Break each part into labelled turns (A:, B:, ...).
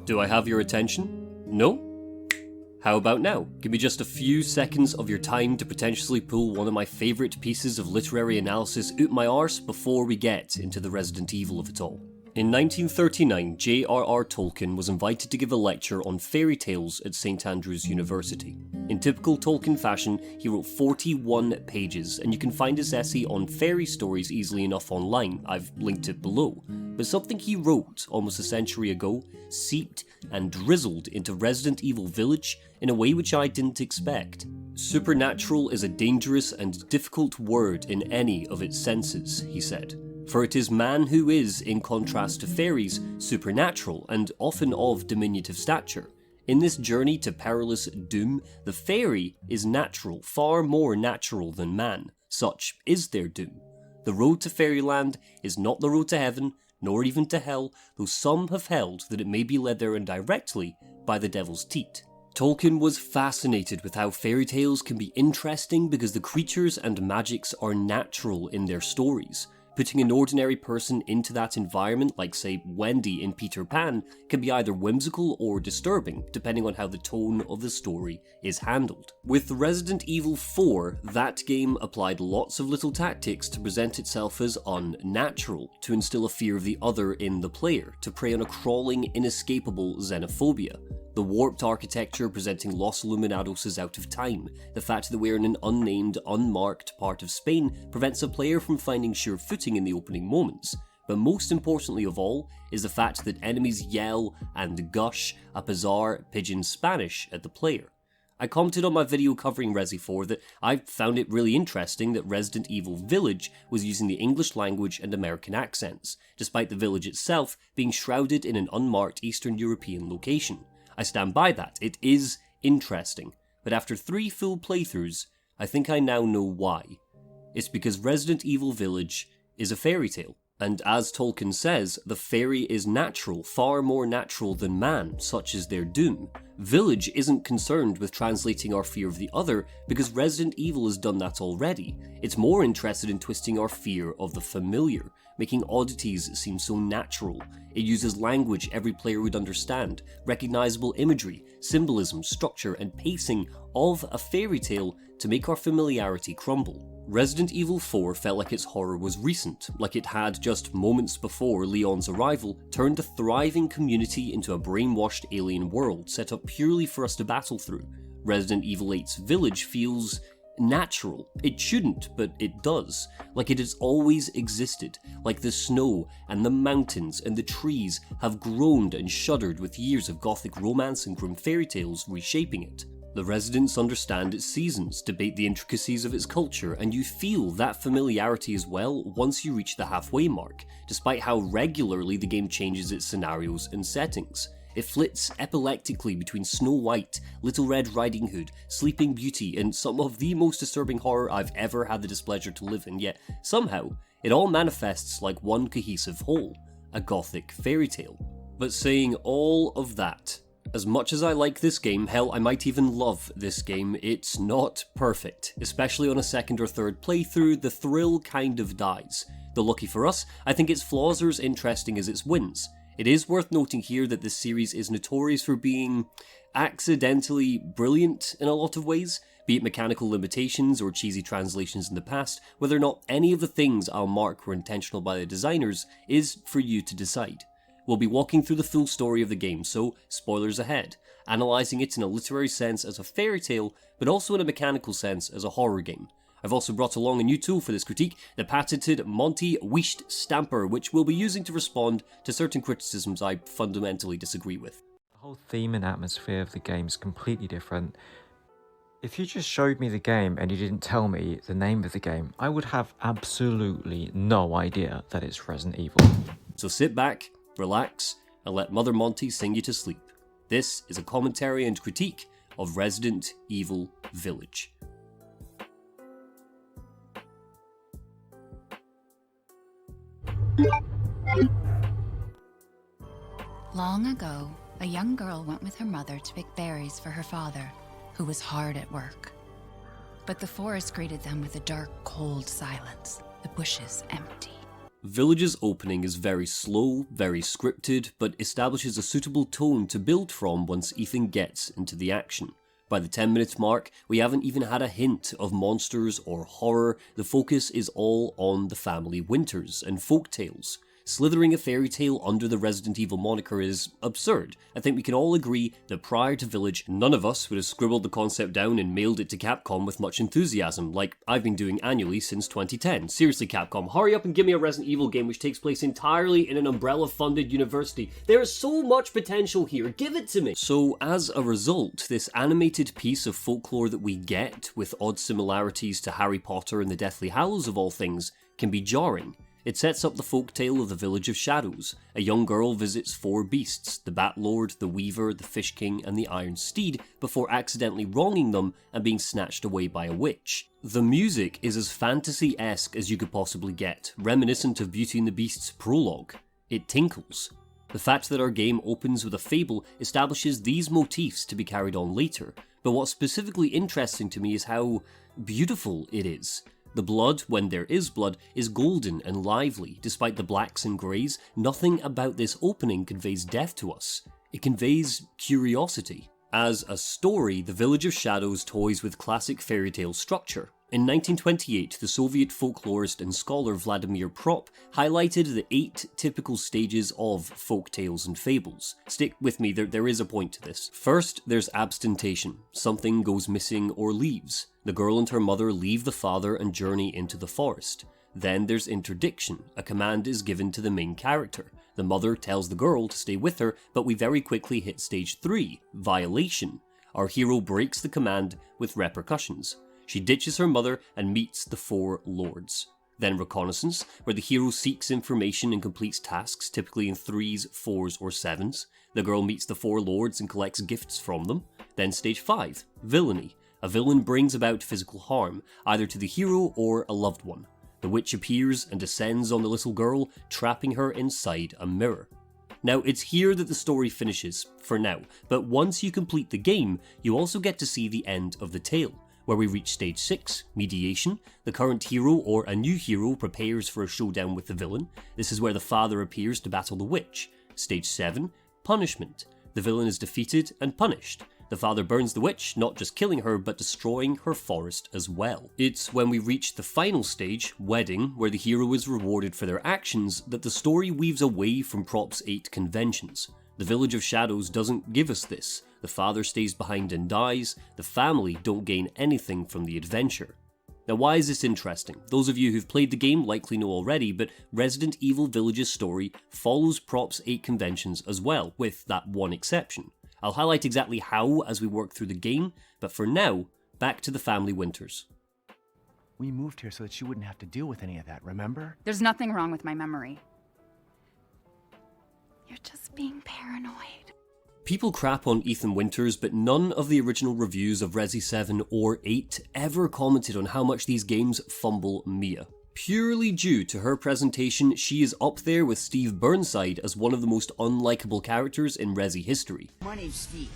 A: Do I have your attention? No? How about now? Give me just a few seconds of your time to potentially pull one of my favourite pieces of literary analysis out my arse before we get into the Resident Evil of it all. In 1939, J.R.R. Tolkien was invited to give a lecture on fairy tales at St Andrews University. In typical Tolkien fashion, he wrote 41 pages, and you can find his essay on fairy stories easily enough online. I've linked it below. But something he wrote almost a century ago seeped and drizzled into Resident Evil Village in a way which I didn't expect. Supernatural is a dangerous and difficult word in any of its senses, he said. For it is man who is, in contrast to fairies, supernatural and often of diminutive stature. In this journey to perilous doom, the fairy is natural, far more natural than man. Such is their doom. The road to fairyland is not the road to heaven, nor even to hell, though some have held that it may be led there indirectly by the devil's teat. Tolkien was fascinated with how fairy tales can be interesting because the creatures and magics are natural in their stories. Putting an ordinary person into that environment, like say Wendy in Peter Pan, can be either whimsical or disturbing, depending on how the tone of the story is handled. With Resident Evil 4, that game applied lots of little tactics to present itself as unnatural, to instill a fear of the other in the player, to prey on a crawling, inescapable xenophobia. The warped architecture presenting Los Illuminados as out of time, the fact that we're in an unnamed, unmarked part of Spain prevents a player from finding sure footing in the opening moments, but most importantly of all is the fact that enemies yell and gush a bizarre pidgin Spanish at the player. I commented on my video covering Resi 4 that I found it really interesting that Resident Evil Village was using the English language and American accents, despite the village itself being shrouded in an unmarked Eastern European location. I stand by that, it is interesting, but after 3 full playthroughs, I think I now know why. It's because Resident Evil Village is a fairy tale, and as Tolkien says, the fairy is natural, far more natural than man, such is their doom. Village isn't concerned with translating our fear of the other, because Resident Evil has done that already. It's more interested in twisting our fear of the familiar, making oddities seem so natural. It uses language every player would understand, recognizable imagery, symbolism, structure, and pacing of a fairy tale to make our familiarity crumble. Resident Evil 4 felt like its horror was recent, like it had, just moments before Leon's arrival, turned a thriving community into a brainwashed alien world set up purely for us to battle through. Resident Evil 8's Village feels natural. It shouldn't, but it does. Like it has always existed. Like the snow and the mountains and the trees have groaned and shuddered with years of gothic romance and grim fairy tales reshaping it. The residents understand its seasons, debate the intricacies of its culture, and you feel that familiarity as well once you reach the halfway mark, despite how regularly the game changes its scenarios and settings. It flits epileptically between Snow White, Little Red Riding Hood, Sleeping Beauty, and some of the most disturbing horror I've ever had the displeasure to live in, yet somehow it all manifests like one cohesive whole, a gothic fairy tale. But saying all of that, as much as I like this game, hell, I might even love this game, it's not perfect. Especially on a second or third playthrough, the thrill kind of dies. Though lucky for us, I think its flaws are as interesting as its wins. It is worth noting here that this series is notorious for being accidentally brilliant in a lot of ways, be it mechanical limitations or cheesy translations in the past. Whether or not any of the things I'll mark were intentional by the designers is for you to decide. We'll be walking through the full story of the game, so spoilers ahead, analysing it in a literary sense as a fairy tale, but also in a mechanical sense as a horror game. I've also brought along a new tool for this critique, the patented Monty Wisht Stamper, which we'll be using to respond to certain criticisms I fundamentally disagree with.
B: The whole theme and atmosphere of the game is completely different. If you just showed me the game and you didn't tell me the name of the game, I would have absolutely no idea that it's Resident Evil.
A: So sit back, relax, and let Mother Monty sing you to sleep. This is a commentary and critique of Resident Evil Village.
C: Long ago, a young girl went with her mother to pick berries for her father, who was hard at work. but the forest greeted them with a dark, cold silence, the bushes empty.
A: Village's opening is very slow, very scripted, but establishes a suitable tone to build from once Ethan gets into the action. By the 10-minute mark, we haven't even had a hint of monsters or horror. The focus is all on the family Winters and folk tales. Slithering a fairy tale under the Resident Evil moniker is absurd. I think we can all agree that prior to Village, none of us would have scribbled the concept down and mailed it to Capcom with much enthusiasm, like I've been doing annually since 2010. Seriously, Capcom, hurry up and give me a Resident Evil game which takes place entirely in an Umbrella-funded university. There is so much potential here, give it to me! So, as a result, this animated piece of folklore that we get, with odd similarities to Harry Potter and the Deathly Hallows of all things, can be jarring. It sets up the folktale of the Village of Shadows. A young girl visits 4 beasts, the Bat Lord, the Weaver, the Fish King, and the Iron Steed, before accidentally wronging them and being snatched away by a witch. The music is as fantasy-esque as you could possibly get, reminiscent of Beauty and the Beast's prologue. It tinkles. The fact that our game opens with a fable establishes these motifs to be carried on later, but what's specifically interesting to me is how beautiful it is. The blood, when there is blood, is golden and lively. Despite the blacks and greys, nothing about this opening conveys death to us. It conveys curiosity. As a story, The Village of Shadows toys with classic fairy tale structure. In 1928, the Soviet folklorist and scholar Vladimir Prop highlighted the 8 typical stages of folk tales and fables. Stick with me, there is a point to this. First, there's abstentation. Something goes missing or leaves. The girl and her mother leave the father and journey into the forest. Then there's interdiction. A command is given to the main character. The mother tells the girl to stay with her, but we very quickly hit stage 3, violation. Our hero breaks the command with repercussions. She ditches her mother and meets the 4 lords. Then reconnaissance, where the hero seeks information and completes tasks, typically in 3s, 4s, or 7s. The girl meets the 4 lords and collects gifts from them. Then stage 5, villainy. A villain brings about physical harm, either to the hero or a loved one. The witch appears and descends on the little girl, trapping her inside a mirror. Now, it's here that the story finishes, for now, but once you complete the game, you also get to see the end of the tale, where we reach stage 6, mediation. The current hero or a new hero prepares for a showdown with the villain. This is where the father appears to battle the witch. Stage 7, punishment. The villain is defeated and punished. The father burns the witch, not just killing her, but destroying her forest as well. It's when we reach the final stage, wedding, where the hero is rewarded for their actions, that the story weaves away from Prop's 8 conventions. The Village of Shadows doesn't give us this. The father stays behind and dies. The family don't gain anything from the adventure. Now, why is this interesting? Those of you who've played the game likely know already, but Resident Evil Village's story follows Prop's 8 conventions as well, with that one exception. I'll highlight exactly how as we work through the game, but for now, back to the family Winters.
D: We moved here so that she wouldn't have to deal with any of that, remember?
E: There's nothing wrong with my memory.
C: You're just being paranoid.
A: People crap on Ethan Winters, but none of the original reviews of Resi 7 or 8 ever commented on how much these games fumble Mia. Purely due to her presentation, she is up there with Steve Burnside as one of the most unlikable characters in Resi history.
F: My name's Steve.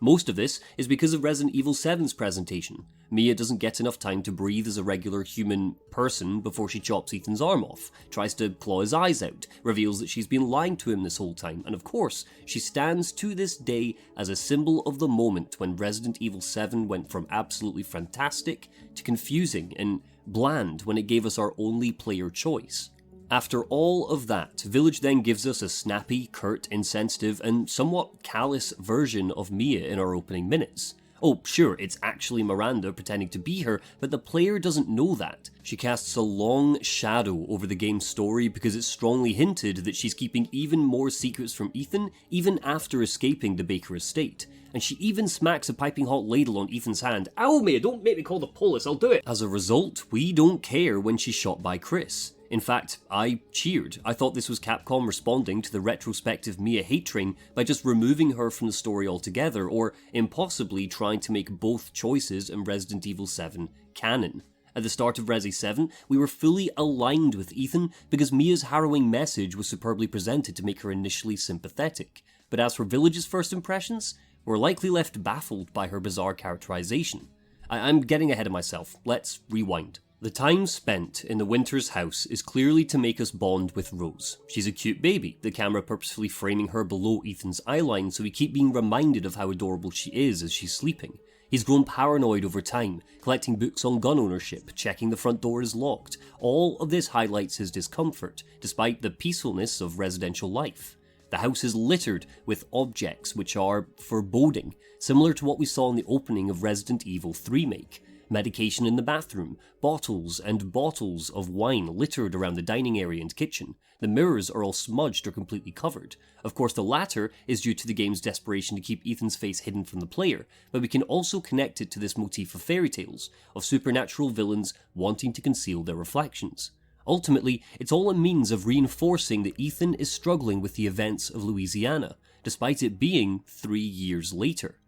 A: Most of this is because of Resident Evil 7's presentation. Mia doesn't get enough time to breathe as a regular human person before she chops Ethan's arm off, tries to claw his eyes out, reveals that she's been lying to him this whole time, and of course, she stands to this day as a symbol of the moment when Resident Evil 7 went from absolutely fantastic to confusing and bland when it gave us our only player choice. After all of that, Village then gives us a snappy, curt, insensitive, and somewhat callous version of Mia in our opening minutes. Oh, sure, it's actually Miranda pretending to be her, but the player doesn't know that. She casts a long shadow over the game's story because it's strongly hinted that she's keeping even more secrets from Ethan, even after escaping the Baker estate. And she even smacks a piping hot ladle on Ethan's hand. Ow, Mia, don't make me call the police, I'll do it! As a result, we don't care when she's shot by Chris. In fact, I cheered. I thought this was Capcom responding to the retrospective Mia hate train by just removing her from the story altogether, or impossibly trying to make both choices in Resident Evil 7 canon. At the start of Resi 7, we were fully aligned with Ethan because Mia's harrowing message was superbly presented to make her initially sympathetic. But as for Village's first impressions, we're likely left baffled by her bizarre characterization. I'm getting ahead of myself. Let's rewind. The time spent in the Winters house is clearly to make us bond with Rose. She's a cute baby, the camera purposefully framing her below Ethan's eyeline so we keep being reminded of how adorable she is as she's sleeping. He's grown paranoid over time, collecting books on gun ownership, checking the front door is locked. All of this highlights his discomfort, despite the peacefulness of residential life. The house is littered with objects which are foreboding, similar to what we saw in the opening of Resident Evil Remake. Medication in the bathroom, bottles and bottles of wine littered around the dining area and kitchen. The mirrors are all smudged or completely covered. Of course, the latter is due to the game's desperation to keep Ethan's face hidden from the player, but we can also connect it to this motif of fairy tales, of supernatural villains wanting to conceal their reflections. Ultimately, it's all a means of reinforcing that Ethan is struggling with the events of Louisiana, despite it being 3 years later.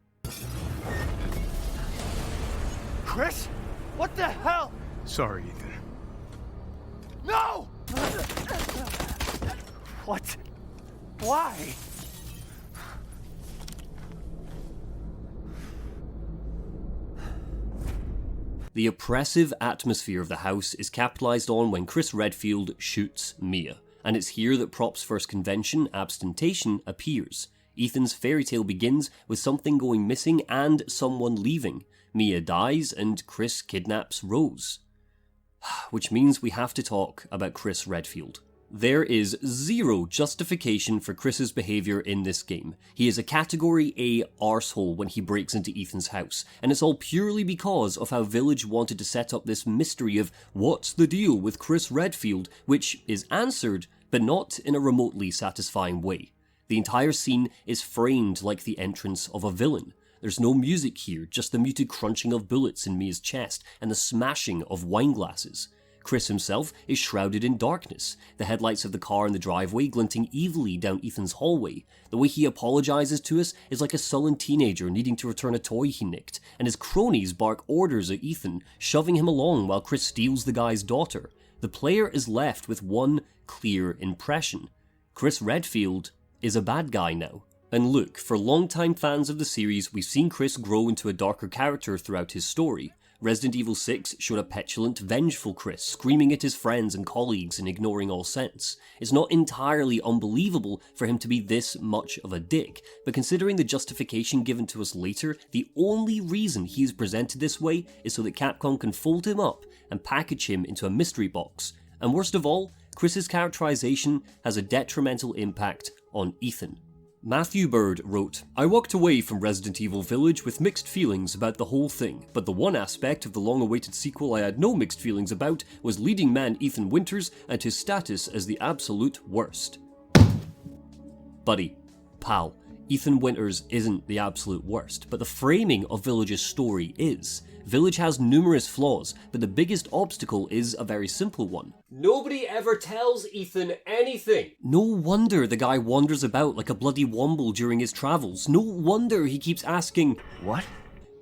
D: Chris? What the hell?
E: Sorry, Ethan.
D: No! What? Why?
A: The oppressive atmosphere of the house is capitalized on when Chris Redfield shoots Mia, and it's here that Prop's first convention, abstentation, appears. Ethan's fairy tale begins with something going missing and someone leaving. Mia dies and Chris kidnaps Rose. Which means we have to talk about Chris Redfield. There is zero justification for Chris's behaviour in this game. He is a Category A arsehole when he breaks into Ethan's house, and it's all purely because of how Village wanted to set up this mystery of what's the deal with Chris Redfield, which is answered, but not in a remotely satisfying way. The entire scene is framed like the entrance of a villain. There's no music here, just the muted crunching of bullets in Mia's chest and the smashing of wine glasses. Chris himself is shrouded in darkness, the headlights of the car in the driveway glinting evilly down Ethan's hallway. The way he apologizes to us is like a sullen teenager needing to return a toy he nicked, and his cronies bark orders at Ethan, shoving him along while Chris steals the guy's daughter. The player is left with one clear impression. Chris Redfield is a bad guy now. And look, for longtime fans of the series, we've seen Chris grow into a darker character throughout his story. Resident Evil 6 showed a petulant, vengeful Chris, screaming at his friends and colleagues and ignoring all sense. It's not entirely unbelievable for him to be this much of a dick, but considering the justification given to us later, the only reason he is presented this way is so that Capcom can fold him up and package him into a mystery box. And worst of all, Chris's characterization has a detrimental impact on Ethan. Matthew Bird wrote, I walked away from Resident Evil Village with mixed feelings about the whole thing, but the one aspect of the long-awaited sequel I had no mixed feelings about was leading man Ethan Winters and his status as the absolute worst. Buddy, pal, Ethan Winters isn't the absolute worst, but the framing of Village's story is. Village has numerous flaws, but the biggest obstacle is a very simple one. Nobody ever tells Ethan anything. No wonder the guy wanders about like a bloody womble during his travels. No wonder he keeps asking,
D: What?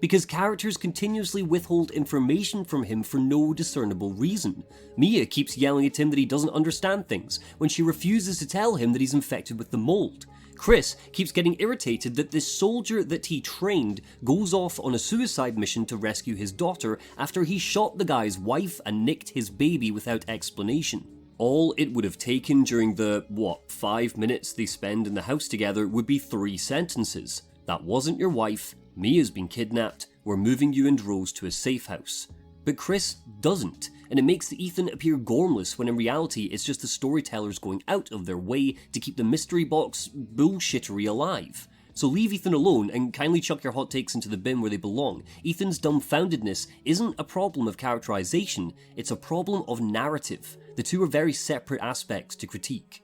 A: Because characters continuously withhold information from him for no discernible reason. Mia keeps yelling at him that he doesn't understand things, when she refuses to tell him that he's infected with the mold. Chris keeps getting irritated that this soldier that he trained goes off on a suicide mission to rescue his daughter after he shot the guy's wife and nicked his baby without explanation. All it would have taken during the, 5 minutes they spend in the house together would be 3 sentences. That wasn't your wife, Mia's been kidnapped, we're moving you and Rose to a safe house. But Chris doesn't, and it makes Ethan appear gormless when in reality it's just the storytellers going out of their way to keep the mystery box bullshittery alive. So leave Ethan alone and kindly chuck your hot takes into the bin where they belong. Ethan's dumbfoundedness isn't a problem of characterization, it's a problem of narrative. The two are very separate aspects to critique.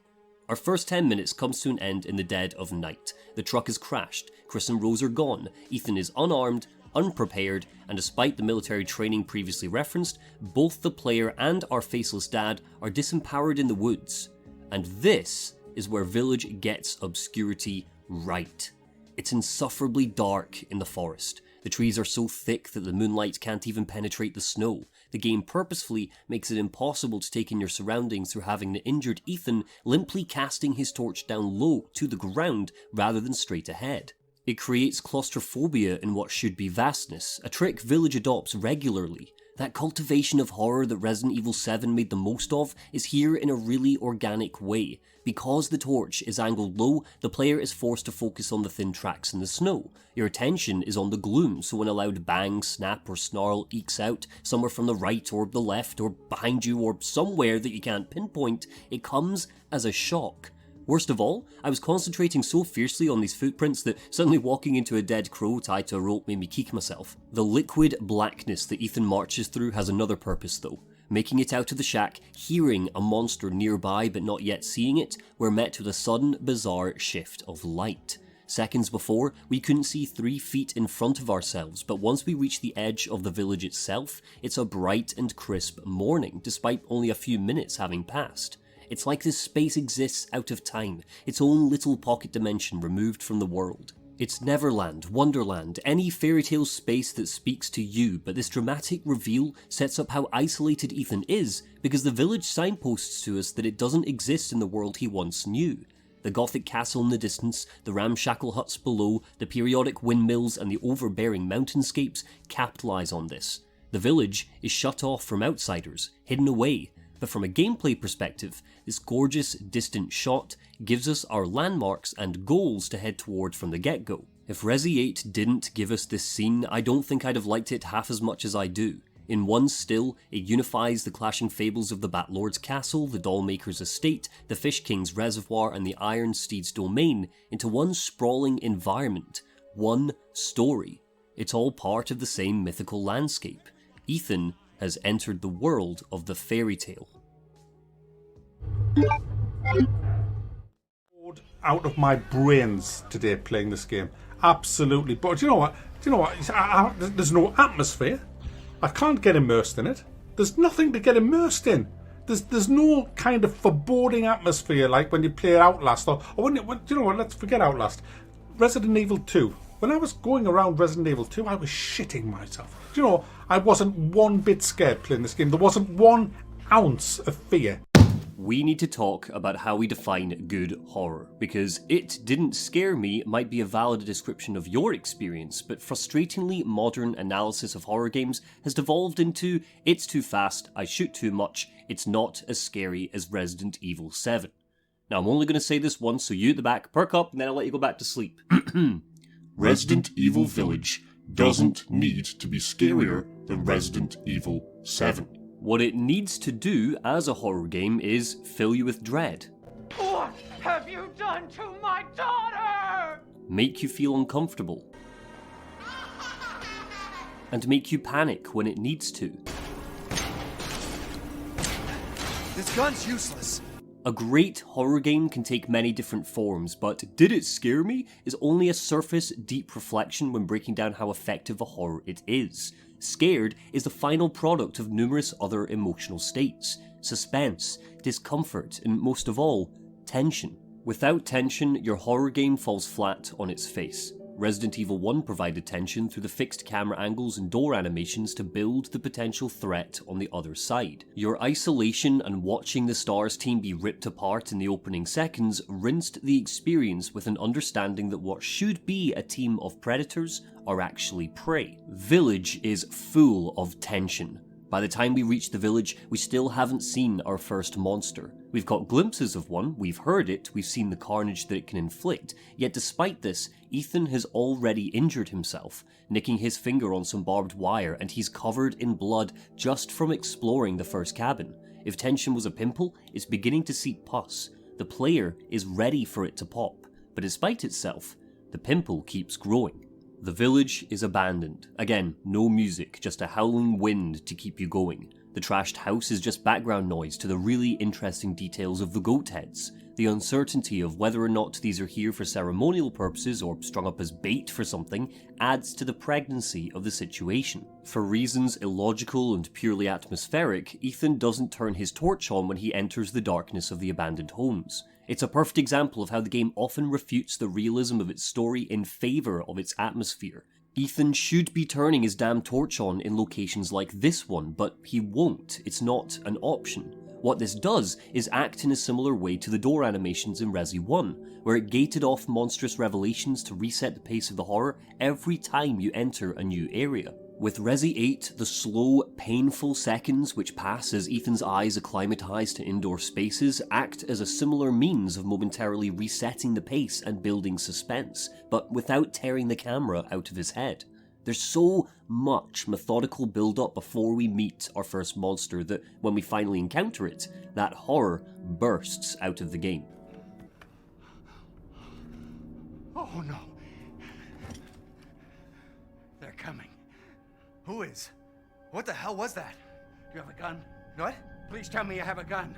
A: Our first 10 minutes comes to an end in the dead of night. The truck has crashed, Chris and Rose are gone, Ethan is unarmed, unprepared, and despite the military training previously referenced, both the player and our faceless dad are disempowered in the woods. And this is where Village gets obscurity right. It's insufferably dark in the forest. The trees are so thick that the moonlight can't even penetrate the snow. The game purposefully makes it impossible to take in your surroundings through having the injured Ethan limply casting his torch down low to the ground rather than straight ahead. It creates claustrophobia in what should be vastness, a trick Village adopts regularly. That cultivation of horror that Resident Evil 7 made the most of is here in a really organic way. Because the torch is angled low, the player is forced to focus on the thin tracks in the snow. Your attention is on the gloom, so when a loud bang, snap or snarl ekes out, somewhere from the right or the left or behind you or somewhere that you can't pinpoint, it comes as a shock. Worst of all, I was concentrating so fiercely on these footprints that suddenly walking into a dead crow tied to a rope made me kick myself. The liquid blackness that Ethan marches through has another purpose though. Making it out of the shack, hearing a monster nearby but not yet seeing it, we're met with a sudden, bizarre shift of light. Seconds before, we couldn't see 3 feet in front of ourselves, but once we reach the edge of the village itself, it's a bright and crisp morning, despite only a few minutes having passed. It's like this space exists out of time, its own little pocket dimension removed from the world. It's Neverland, Wonderland, any fairy tale space that speaks to you, but this dramatic reveal sets up how isolated Ethan is, because the village signposts to us that it doesn't exist in the world he once knew. The gothic castle in the distance, the ramshackle huts below, the periodic windmills and the overbearing mountainscapes capitalise on this. The village is shut off from outsiders, hidden away. But from a gameplay perspective, this gorgeous, distant shot gives us our landmarks and goals to head toward from the get-go. If Resi 8 didn't give us this scene, I don't think I'd have liked it half as much as I do. In one still, it unifies the clashing fables of the Batlord's castle, the Dollmaker's estate, the Fish King's reservoir and the Iron Steed's domain into one sprawling environment, one story. It's all part of the same mythical landscape. Ethan has entered the world of the fairy tale.
E: Out of my brains today playing this game, absolutely. But do you know what? There's no atmosphere. I can't get immersed in it. There's nothing to get immersed in. There's no kind of foreboding atmosphere like when you play Outlast or when do you know what? Let's forget Outlast. Resident Evil 2. When I was going around Resident Evil 2, I was shitting myself. Do you know, I wasn't one bit scared playing this game. There wasn't 1 ounce of fear.
A: We need to talk about how we define good horror, because it didn't scare me might be a valid description of your experience, but frustratingly modern analysis of horror games has devolved into it's too fast, I shoot too much, it's not as scary as Resident Evil 7. Now I'm only going to say this once, so you at the back perk up and then I'll let you go back to sleep.
F: Resident Evil Village doesn't need to be scarier than Resident Evil 7.
A: What it needs to do as a horror game is fill you with dread.
G: What have you done to my daughter?
A: Make you feel uncomfortable. And make you panic when it needs to.
D: This gun's useless.
A: A great horror game can take many different forms, but did it scare me is only a surface, deep reflection when breaking down how effective a horror it is. Scared is the final product of numerous other emotional states. Suspense, discomfort, and most of all, tension. Without tension, your horror game falls flat on its face. Resident Evil 1 provided tension through the fixed camera angles and door animations to build the potential threat on the other side. Your isolation and watching the STARS team be ripped apart in the opening seconds rinsed the experience with an understanding that what should be a team of predators are actually prey. Village is full of tension. By the time we reach the village, we still haven't seen our first monster. We've got glimpses of one, we've heard it, we've seen the carnage that it can inflict, yet despite this, Ethan has already injured himself, nicking his finger on some barbed wire, and he's covered in blood just from exploring the first cabin. If tension was a pimple, it's beginning to seep pus. The player is ready for it to pop, but despite itself, the pimple keeps growing. The village is abandoned. Again, no music, just a howling wind to keep you going. The trashed house is just background noise to the really interesting details of the goat heads. The uncertainty of whether or not these are here for ceremonial purposes or strung up as bait for something adds to the pregnancy of the situation. For reasons illogical and purely atmospheric, Ethan doesn't turn his torch on when he enters the darkness of the abandoned homes. It's a perfect example of how the game often refutes the realism of its story in favour of its atmosphere. Ethan should be turning his damn torch on in locations like this one, but he won't. It's not an option. What this does is act in a similar way to the door animations in Resi 1, where it gated off monstrous revelations to reset the pace of the horror every time you enter a new area. With Resi 8, the slow, painful seconds which pass as Ethan's eyes acclimatise to indoor spaces act as a similar means of momentarily resetting the pace and building suspense, but without tearing the camera out of his head. There's so much methodical build-up before we meet our first monster that when we finally encounter it, that horror bursts out of the game.
D: Oh no. They're coming. Who is? What the hell was that? Do you have a gun? What? Please tell me you have a gun.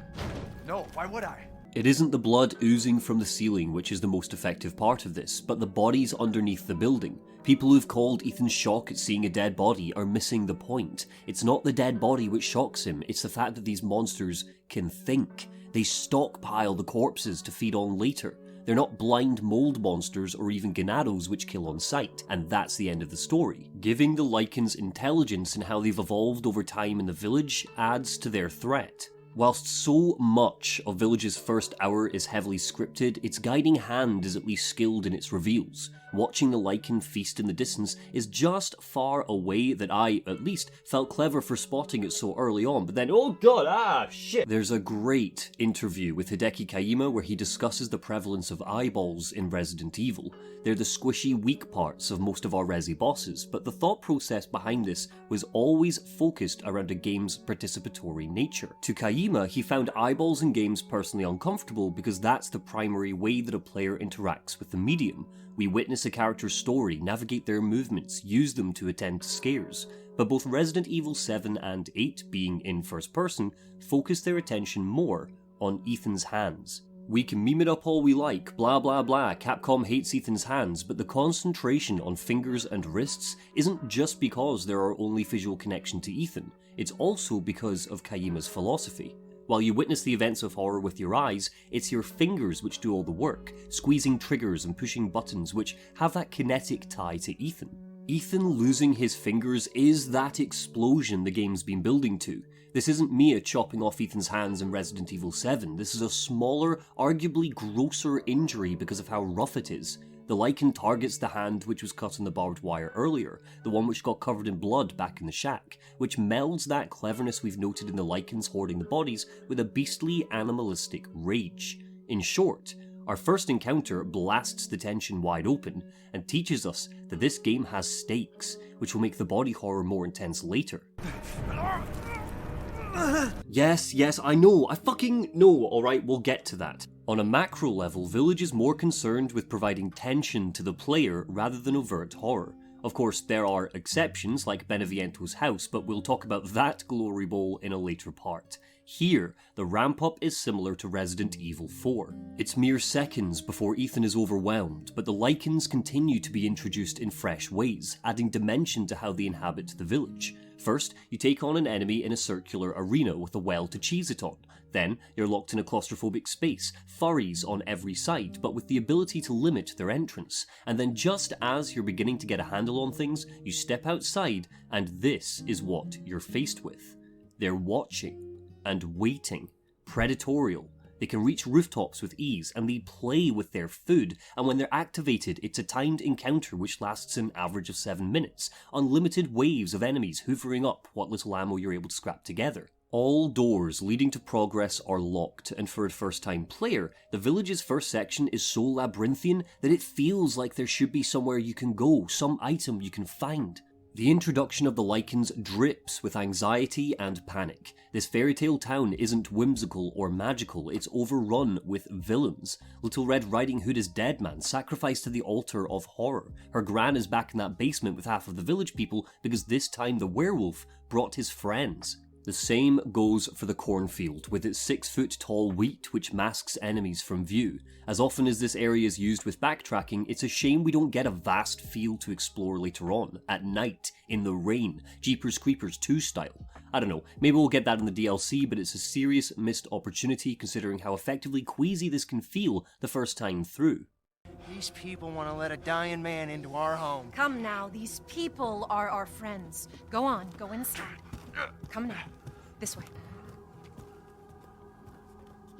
D: No, why would I?
A: It isn't the blood oozing from the ceiling which is the most effective part of this, but the bodies underneath the building. People who've called Ethan's shock at seeing a dead body are missing the point. It's not the dead body which shocks him, it's the fact that these monsters can think. They stockpile the corpses to feed on later. They're not blind mold monsters or even ganados which kill on sight, and that's the end of the story. Giving the Lycans intelligence in how they've evolved over time in the village adds to their threat. Whilst so much of Village's first hour is heavily scripted, its guiding hand is at least skilled in its reveals. Watching the Lycan feast in the distance is just far away that I, at least, felt clever for spotting it so early on, but then, oh god, shit! There's a great interview with Hideki Kajima where he discusses the prevalence of eyeballs in Resident Evil. They're the squishy, weak parts of most of our Resi bosses, but the thought process behind this was always focused around a game's participatory nature. To Kajima, he found eyeballs in games personally uncomfortable because that's the primary way that a player interacts with the medium. We witness a character's story, navigate their movements, use them to attend to scares. But both Resident Evil 7 and 8, being in first person, focus their attention more on Ethan's hands. We can meme it up all we like, blah blah blah, Capcom hates Ethan's hands, but the concentration on fingers and wrists isn't just because there are only visual connection to Ethan, it's also because of Kajima's philosophy. While you witness the events of horror with your eyes, it's your fingers which do all the work, squeezing triggers and pushing buttons which have that kinetic tie to Ethan. Ethan losing his fingers is that explosion the game's been building to. This isn't Mia chopping off Ethan's hands in Resident Evil 7, this is a smaller, arguably grosser injury because of how rough it is. The Lycan targets the hand which was cut on the barbed wire earlier, the one which got covered in blood back in the shack, which melds that cleverness we've noted in the Lycans hoarding the bodies with a beastly animalistic rage. In short, our first encounter blasts the tension wide open and teaches us that this game has stakes, which will make the body horror more intense later. Yes, I know, I fucking know, alright, we'll get to that. On a macro level, Village is more concerned with providing tension to the player rather than overt horror. Of course, there are exceptions like Beneviento's house, but we'll talk about that glory bowl in a later part. Here, the ramp up is similar to Resident Evil 4. It's mere seconds before Ethan is overwhelmed, but the Lycans continue to be introduced in fresh ways, adding dimension to how they inhabit the village. First, you take on an enemy in a circular arena with a well to cheese it on. Then, you're locked in a claustrophobic space, furries on every side, but with the ability to limit their entrance. And then just as you're beginning to get a handle on things, you step outside, and this is what you're faced with. They're watching and waiting, predatorial. They can reach rooftops with ease, and they play with their food, and when they're activated, it's a timed encounter which lasts an average of 7 minutes, unlimited waves of enemies hoovering up what little ammo you're able to scrap together. All doors leading to progress are locked, and for a first-time player, the village's first section is so labyrinthian that it feels like there should be somewhere you can go, some item you can find. The introduction of the Lycans drips with anxiety and panic. This fairytale town isn't whimsical or magical, it's overrun with villains. Little Red Riding Hood is dead, man, sacrificed to the altar of horror. Her gran is back in that basement with half of the village people because this time the werewolf brought his friends. The same goes for the cornfield, with its 6-foot-tall wheat which masks enemies from view. As often as this area is used with backtracking, it's a shame we don't get a vast field to explore later on, at night, in the rain, Jeepers Creepers 2 style. I don't know, maybe we'll get that in the DLC, but it's a serious missed opportunity considering how effectively queasy this can feel the first time through.
H: These people want to let a dying man into our home.
I: Come now, these people are our friends. Go on, go inside. Come now. This way.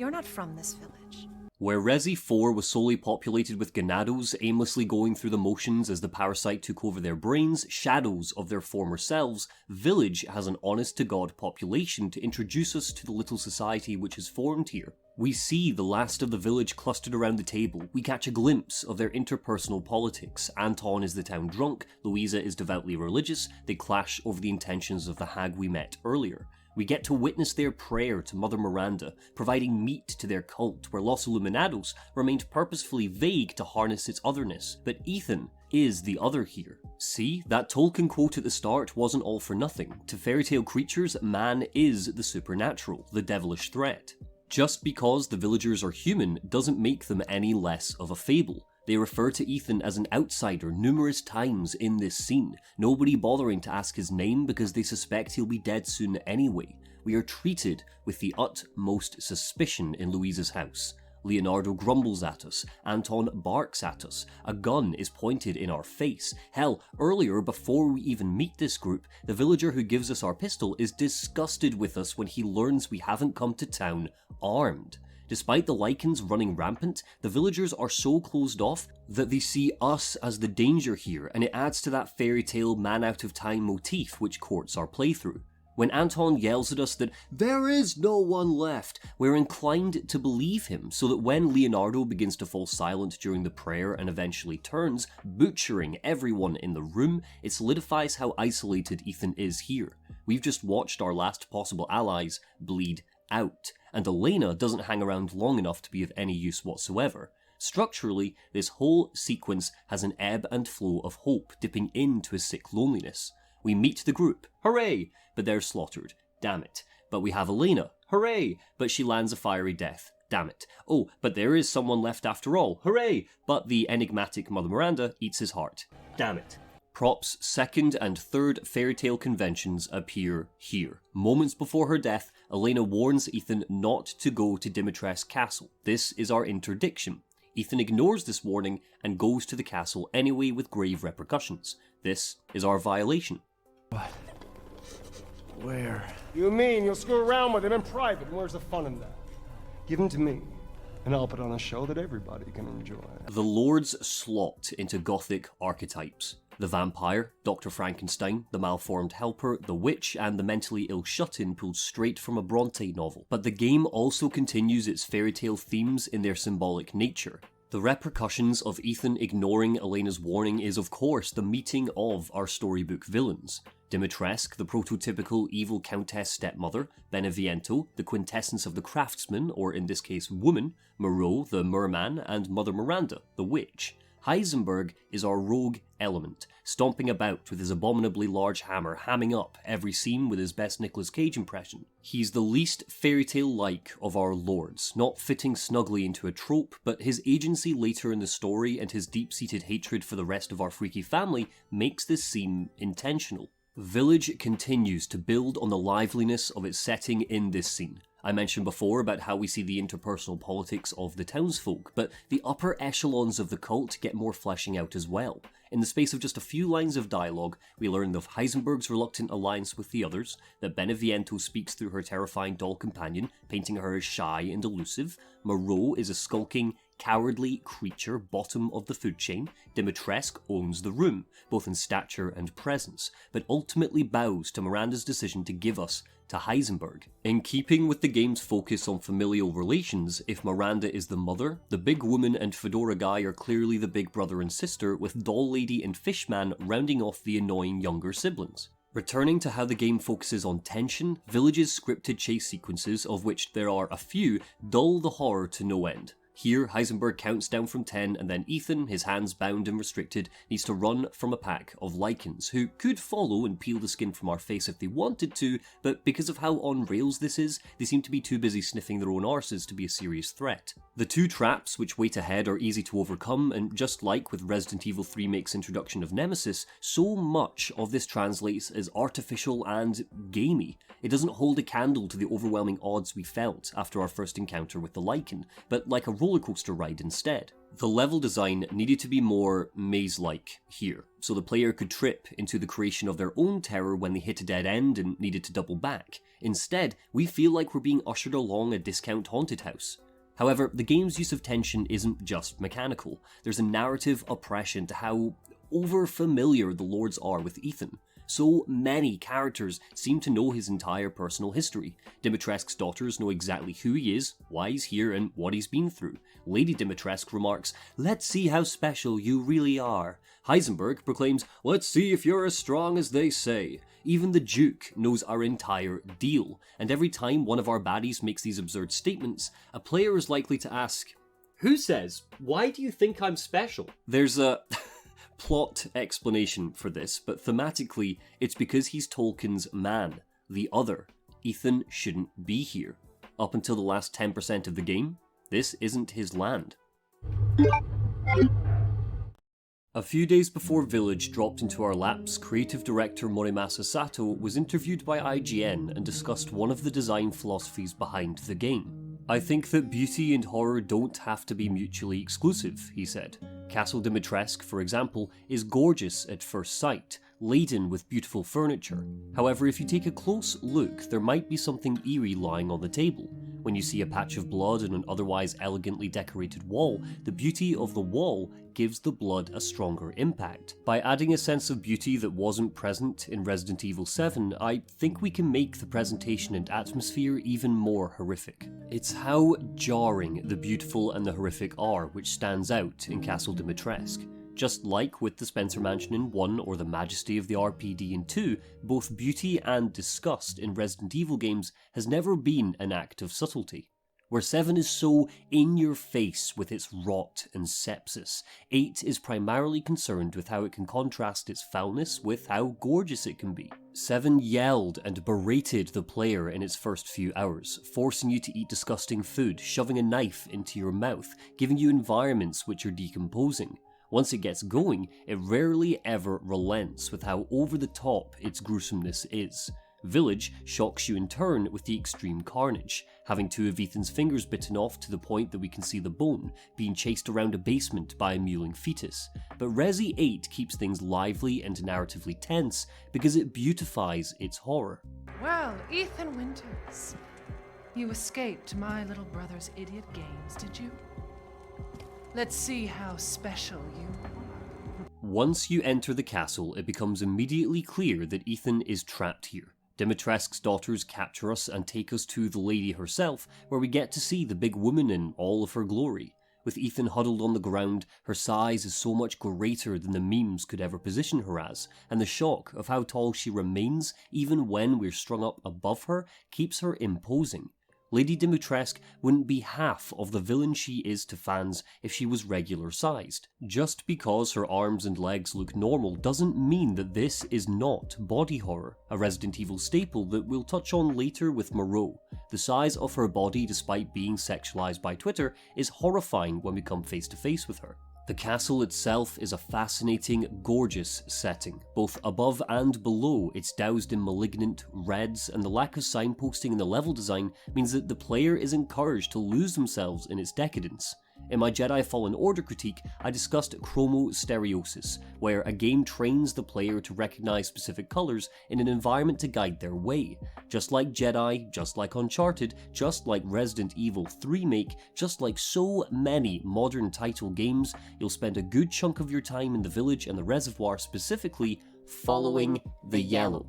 I: You're not from this village.
A: Where Resi 4 was solely populated with ganados aimlessly going through the motions as the parasite took over their brains, shadows of their former selves, Village has an honest-to-God population to introduce us to the little society which is formed here. We see the last of the village clustered around the table, we catch a glimpse of their interpersonal politics. Anton is the town drunk, Louisa is devoutly religious, they clash over the intentions of the hag we met earlier. We get to witness their prayer to Mother Miranda, providing meat to their cult, where Los Illuminados remained purposefully vague to harness its otherness. But Ethan is the other here. See, that Tolkien quote at the start wasn't all for nothing. To fairytale creatures, man is the supernatural, the devilish threat. Just because the villagers are human doesn't make them any less of a fable. They refer to Ethan as an outsider numerous times in this scene, nobody bothering to ask his name because they suspect he'll be dead soon anyway. We are treated with the utmost suspicion in Louisa's house. Leonardo grumbles at us, Anton barks at us, a gun is pointed in our face. Hell, earlier, before we even meet this group, the villager who gives us our pistol is disgusted with us when he learns we haven't come to town armed. Despite the lichens running rampant, the villagers are so closed off that they see us as the danger here, and it adds to that fairy tale man out of time motif which courts our playthrough. When Anton yells at us that there is no one left, we're inclined to believe him, so that when Leonardo begins to fall silent during the prayer and eventually turns, butchering everyone in the room, it solidifies how isolated Ethan is here. We've just watched our last possible allies bleed out, and Elena doesn't hang around long enough to be of any use whatsoever. Structurally, this whole sequence has an ebb and flow of hope dipping into a sick loneliness. We meet the group, hooray, but they're slaughtered, damn it. But we have Elena, hooray, but she lands a fiery death, damn it. Oh, but there is someone left after all, hooray, but the enigmatic Mother Miranda eats his heart, damn it. Prop's second and third fairy tale conventions appear here. Moments before her death, Elena warns Ethan not to go to Dimitrescu castle. This is our interdiction. Ethan ignores this warning and goes to the castle anyway with grave repercussions. This is our violation.
J: What? Where?
K: You mean you'll screw around with him in private, and where's the fun in that? Give him to me, and I'll put on a show that everybody can enjoy.
A: The lords slot into gothic archetypes. The vampire, Dr. Frankenstein, the malformed helper, the witch, and the mentally ill shut-in pulled straight from a Bronte novel. But the game also continues its fairy tale themes in their symbolic nature. The repercussions of Ethan ignoring Elena's warning is of course the meeting of our storybook villains. Dimitrescu, the prototypical evil countess stepmother, Beneviento, the quintessence of the craftsman, or in this case woman, Moreau, the merman, and Mother Miranda, the witch. Heisenberg is our rogue element, stomping about with his abominably large hammer, hamming up every scene with his best Nicolas Cage impression. He's the least fairy tale-like of our lords, not fitting snugly into a trope, but his agency later in the story and his deep-seated hatred for the rest of our freaky family makes this seem intentional. Village continues to build on the liveliness of its setting in this scene. I mentioned before about how we see the interpersonal politics of the townsfolk, but the upper echelons of the cult get more fleshing out as well. In the space of just a few lines of dialogue, we learn of Heisenberg's reluctant alliance with the others, that Beneviento speaks through her terrifying doll companion, painting her as shy and elusive, Moreau is a skulking, cowardly creature bottom of the food chain, Dimitrescu owns the room, both in stature and presence, but ultimately bows to Miranda's decision to give us to Heisenberg. In keeping with the game's focus on familial relations, if Miranda is the mother, the big woman and fedora guy are clearly the big brother and sister, with doll lady and fishman rounding off the annoying younger siblings. Returning to how the game focuses on tension, Village's scripted chase sequences, of which there are a few, dull the horror to no end. Here, Heisenberg counts down from 10, and then Ethan, his hands bound and restricted, needs to run from a pack of lichens, who could follow and peel the skin from our face if they wanted to, but because of how on rails this is, they seem to be too busy sniffing their own arses to be a serious threat. The two traps which wait ahead are easy to overcome, and just like with Resident Evil 3 Remake's introduction of Nemesis, so much of this translates as artificial and gamey. It doesn't hold a candle to the overwhelming odds we felt after our first encounter with the lichen, but like a roller roller coaster ride instead. The level design needed to be more maze-like here, so the player could trip into the creation of their own terror when they hit a dead end and needed to double back. Instead, we feel like we're being ushered along a discount haunted house. However, the game's use of tension isn't just mechanical. There's a narrative oppression to how over-familiar the lords are with Ethan. So many characters seem to know his entire personal history. Dimitrescu's daughters know exactly who he is, why he's here, and what he's been through. Lady Dimitrescu remarks, "Let's see how special you really are." Heisenberg proclaims, "Let's see if you're as strong as they say." Even the Duke knows our entire deal, and every time one of our baddies makes these absurd statements, a player is likely to ask, "Who says? Why do you think I'm special?" There's a plot explanation for this, but thematically, it's because he's Tolkien's man, the other. Ethan shouldn't be here. Up until the last 10% of the game, this isn't his land. A few days before Village dropped into our laps, creative director Morimasa Sato was interviewed by IGN and discussed one of the design philosophies behind the game. "I think that beauty and horror don't have to be mutually exclusive," he said. Castle Dimitrescu, for example, is gorgeous at first sight, laden with beautiful furniture. However, if you take a close look, there might be something eerie lying on the table. When you see a patch of blood on an otherwise elegantly decorated wall, the beauty of the wall gives the blood a stronger impact. By adding a sense of beauty that wasn't present in Resident Evil 7, I think we can make the presentation and atmosphere even more horrific. It's how jarring the beautiful and the horrific are which stands out in Castle Dimitrescu. Just like with the Spencer Mansion in 1 or the majesty of the RPD in 2, both beauty and disgust in Resident Evil games has never been an act of subtlety. Where 7 is so in your face with its rot and sepsis, 8 is primarily concerned with how it can contrast its foulness with how gorgeous it can be. 7 yelled and berated the player in its first few hours, forcing you to eat disgusting food, shoving a knife into your mouth, giving you environments which are decomposing. Once it gets going, it rarely ever relents with how over the top its gruesomeness is. Village shocks you in turn with the extreme carnage, having 2 of Ethan's fingers bitten off to the point that we can see the bone, being chased around a basement by a mewling fetus. But Resi 8 keeps things lively and narratively tense because it beautifies its horror.
L: Well, Ethan Winters, you escaped my little brother's idiot games, did you? Let's see how special you are.
A: Once you enter the castle, it becomes immediately clear that Ethan is trapped here. Dimitrescu's daughters capture us and take us to the lady herself, where we get to see the big woman in all of her glory. With Ethan huddled on the ground, her size is so much greater than the memes could ever position her as, and the shock of how tall she remains, even when we're strung up above her, keeps her imposing. Lady Dimitrescu wouldn't be half of the villain she is to fans if she was regular-sized. Just because her arms and legs look normal doesn't mean that this is not body horror, a Resident Evil staple that we'll touch on later with Moreau. The size of her body, despite being sexualized by Twitter, is horrifying when we come face to face with her. The castle itself is a fascinating, gorgeous setting. Both above and below, it's doused in malignant reds, and the lack of signposting in the level design means that the player is encouraged to lose themselves in its decadence. In my Jedi Fallen Order critique, I discussed chromostereosis, where a game trains the player to recognize specific colours in an environment to guide their way. Just like Jedi, just like Uncharted, just like Resident Evil 3 Remake, just like so many modern title games, you'll spend a good chunk of your time in the village and the reservoir specifically following the yellow.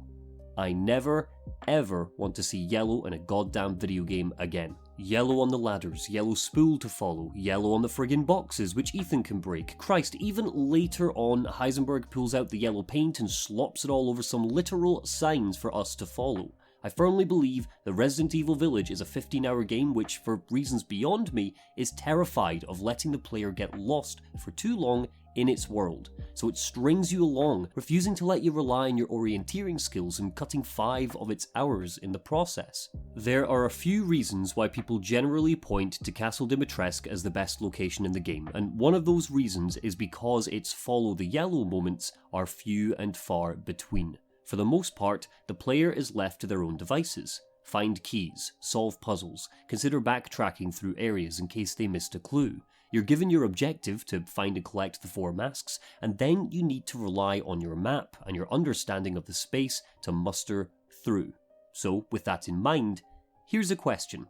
A: I never, ever want to see yellow in a goddamn video game again. Yellow on the ladders, yellow spool to follow, yellow on the friggin' boxes which Ethan can break. Christ, even later on, Heisenberg pulls out the yellow paint and slops it all over some literal signs for us to follow. I firmly believe the Resident Evil Village is a 15-hour game which, for reasons beyond me, is terrified of letting the player get lost for too long in its world, so it strings you along, refusing to let you rely on your orienteering skills and cutting 5 of its hours in the process. There are a few reasons why people generally point to Castle Dimitrescu as the best location in the game, and one of those reasons is because its follow the yellow moments are few and far between. For the most part, the player is left to their own devices. Find keys, solve puzzles, consider backtracking through areas in case they missed a clue. You're given your objective to find and collect the 4 masks, and then you need to rely on your map and your understanding of the space to muster through. So, with that in mind, here's a question.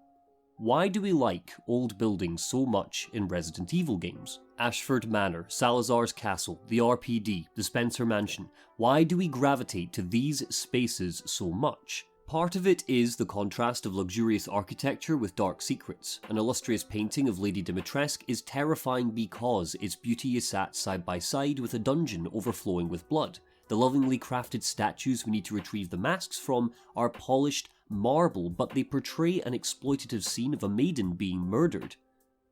A: Why do we like old buildings so much in Resident Evil games? Ashford Manor, Salazar's Castle, the RPD, the Spencer Mansion. Why do we gravitate to these spaces so much? Part of it is the contrast of luxurious architecture with dark secrets. An illustrious painting of Lady Dimitrescu is terrifying because its beauty is sat side by side with a dungeon overflowing with blood. The lovingly crafted statues we need to retrieve the masks from are polished marble, but they portray an exploitative scene of a maiden being murdered.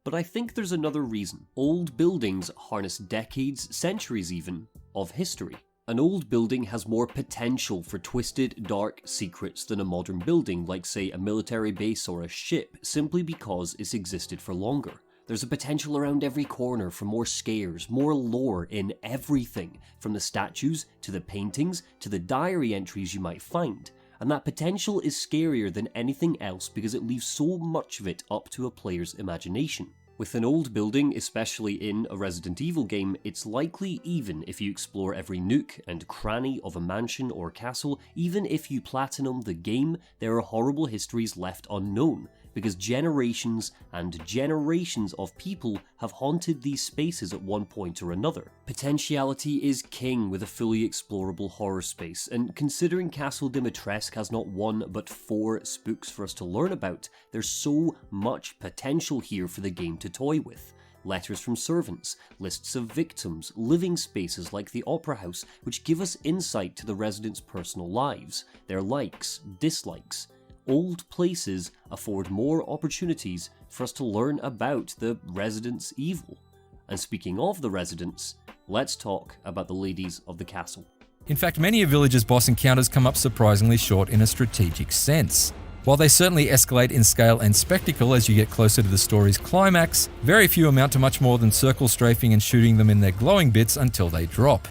A: But I think there's another reason. Old buildings harness decades, centuries even, of history. An old building has more potential for twisted, dark secrets than a modern building like, say, a military base or a ship, simply because it's existed for longer. There's a potential around every corner for more scares, more lore in everything, from the statues, to the paintings, to the diary entries you might find. And that potential is scarier than anything else because it leaves so much of it up to a player's imagination. With an old building, especially in a Resident Evil game, it's likely, even if you explore every nook and cranny of a mansion or castle, even if you platinum the game, there are horrible histories left unknown, because generations and generations of people have haunted these spaces at one point or another. Potentiality is king with a fully explorable horror space, and considering Castle Dimitrescu has not 1 but 4 spooks for us to learn about, there's so much potential here for the game to toy with. Letters from servants, lists of victims, living spaces like the Opera House, which give us insight to the residents' personal lives, their likes, dislikes. Old places afford more opportunities for us to learn about the residents' evil. And speaking of the residents, let's talk about the ladies of the castle.
M: In fact, many a village's boss encounters come up surprisingly short in a strategic sense. While they certainly escalate in scale and spectacle as you get closer to the story's climax, very few amount to much more than circle strafing and shooting them in their glowing bits until they drop.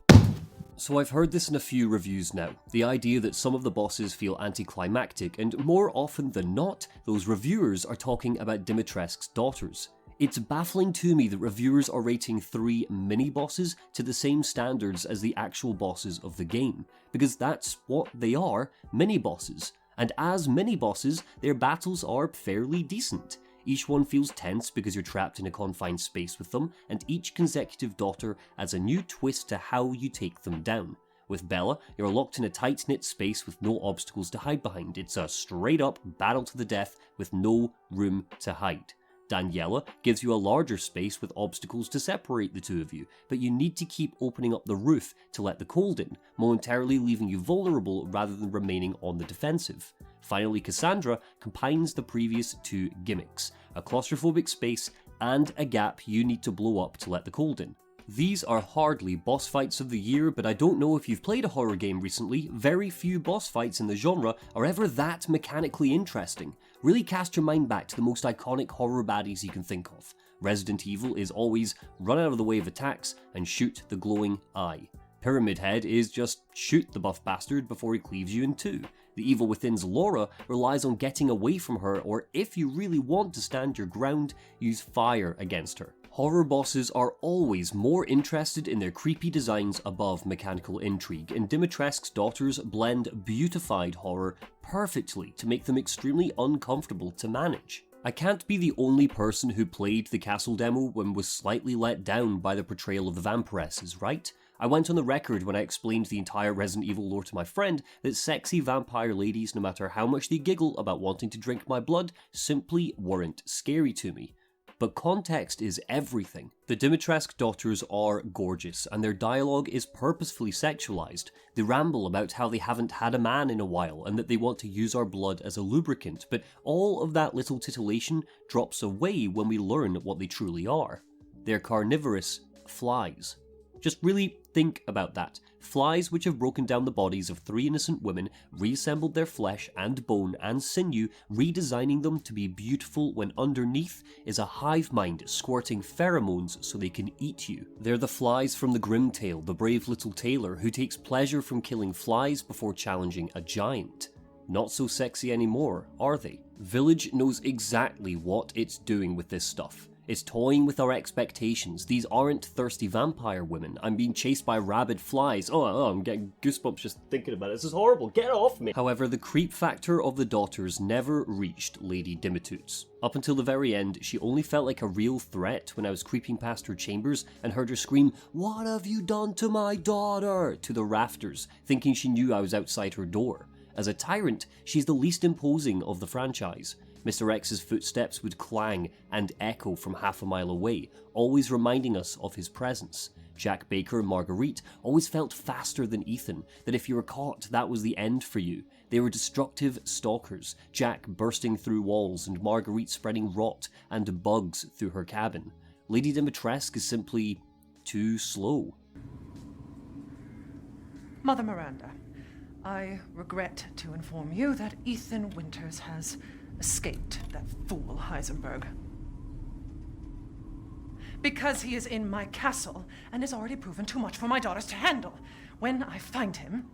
A: So I've heard this in a few reviews now, the idea that some of the bosses feel anticlimactic, and more often than not, those reviewers are talking about Dimitrescu's daughters. It's baffling to me that reviewers are rating 3 mini-bosses to the same standards as the actual bosses of the game, because that's what they are, mini-bosses. And as mini-bosses, their battles are fairly decent. Each one feels tense because you're trapped in a confined space with them, and each consecutive daughter adds a new twist to how you take them down. With Bella, you're locked in a tight-knit space with no obstacles to hide behind. It's a straight-up battle to the death with no room to hide. Daniela gives you a larger space with obstacles to separate the two of you, but you need to keep opening up the roof to let the cold in, momentarily leaving you vulnerable rather than remaining on the defensive. Finally, Cassandra combines the previous 2 gimmicks, a claustrophobic space and a gap you need to blow up to let the cold in. These are hardly boss fights of the year, but I don't know if you've played a horror game recently, very few boss fights in the genre are ever that mechanically interesting. Really cast your mind back to the most iconic horror baddies you can think of. Resident Evil is always run out of the way of attacks and shoot the glowing eye. Pyramid Head is just shoot the buff bastard before he cleaves you in 2. The Evil Within's Laura relies on getting away from her, or if you really want to stand your ground, use fire against her. Horror bosses are always more interested in their creepy designs above mechanical intrigue, and Dimitrescu's daughters blend beautified horror perfectly to make them extremely uncomfortable to manage. I can't be the only person who played the castle demo and was slightly let down by the portrayal of the vampiresses, right? I went on the record when I explained the entire Resident Evil lore to my friend that sexy vampire ladies, no matter how much they giggle about wanting to drink my blood, simply weren't scary to me. But context is everything. The Dimitrescu daughters are gorgeous, and their dialogue is purposefully sexualized. They ramble about how they haven't had a man in a while, and that they want to use our blood as a lubricant, but all of that little titillation drops away when we learn what they truly are. They're carnivorous flies. Just really think about that. Flies which have broken down the bodies of 3 innocent women, reassembled their flesh and bone and sinew, redesigning them to be beautiful when underneath is a hive mind squirting pheromones so they can eat you. They're the flies from the Grimm tale, the brave little tailor who takes pleasure from killing flies before challenging a giant. Not so sexy anymore, are they? Village knows exactly what it's doing with this stuff. It's toying with our expectations. These aren't thirsty vampire women. I'm being chased by rabid flies. Oh, I'm getting goosebumps just thinking about it. This is horrible. Get off me. However, the creep factor of the daughters never reached Lady Dimitrescu. Up until the very end, she only felt like a real threat when I was creeping past her chambers and heard her scream, "What have you done to my daughter?" to the rafters, thinking she knew I was outside her door. As a tyrant, she's the least imposing of the franchise. Mr. X's footsteps would clang and echo from half a mile away, always reminding us of his presence. Jack Baker and Marguerite always felt faster than Ethan, that if you were caught, that was the end for you. They were destructive stalkers, Jack bursting through walls and Marguerite spreading rot and bugs through her cabin. Lady Dimitrescu is simply too slow.
L: Mother Miranda, I regret to inform you that Ethan Winters has escaped that fool Heisenberg. Because he is in my castle and has already proven too much for my daughters to handle. When I find him...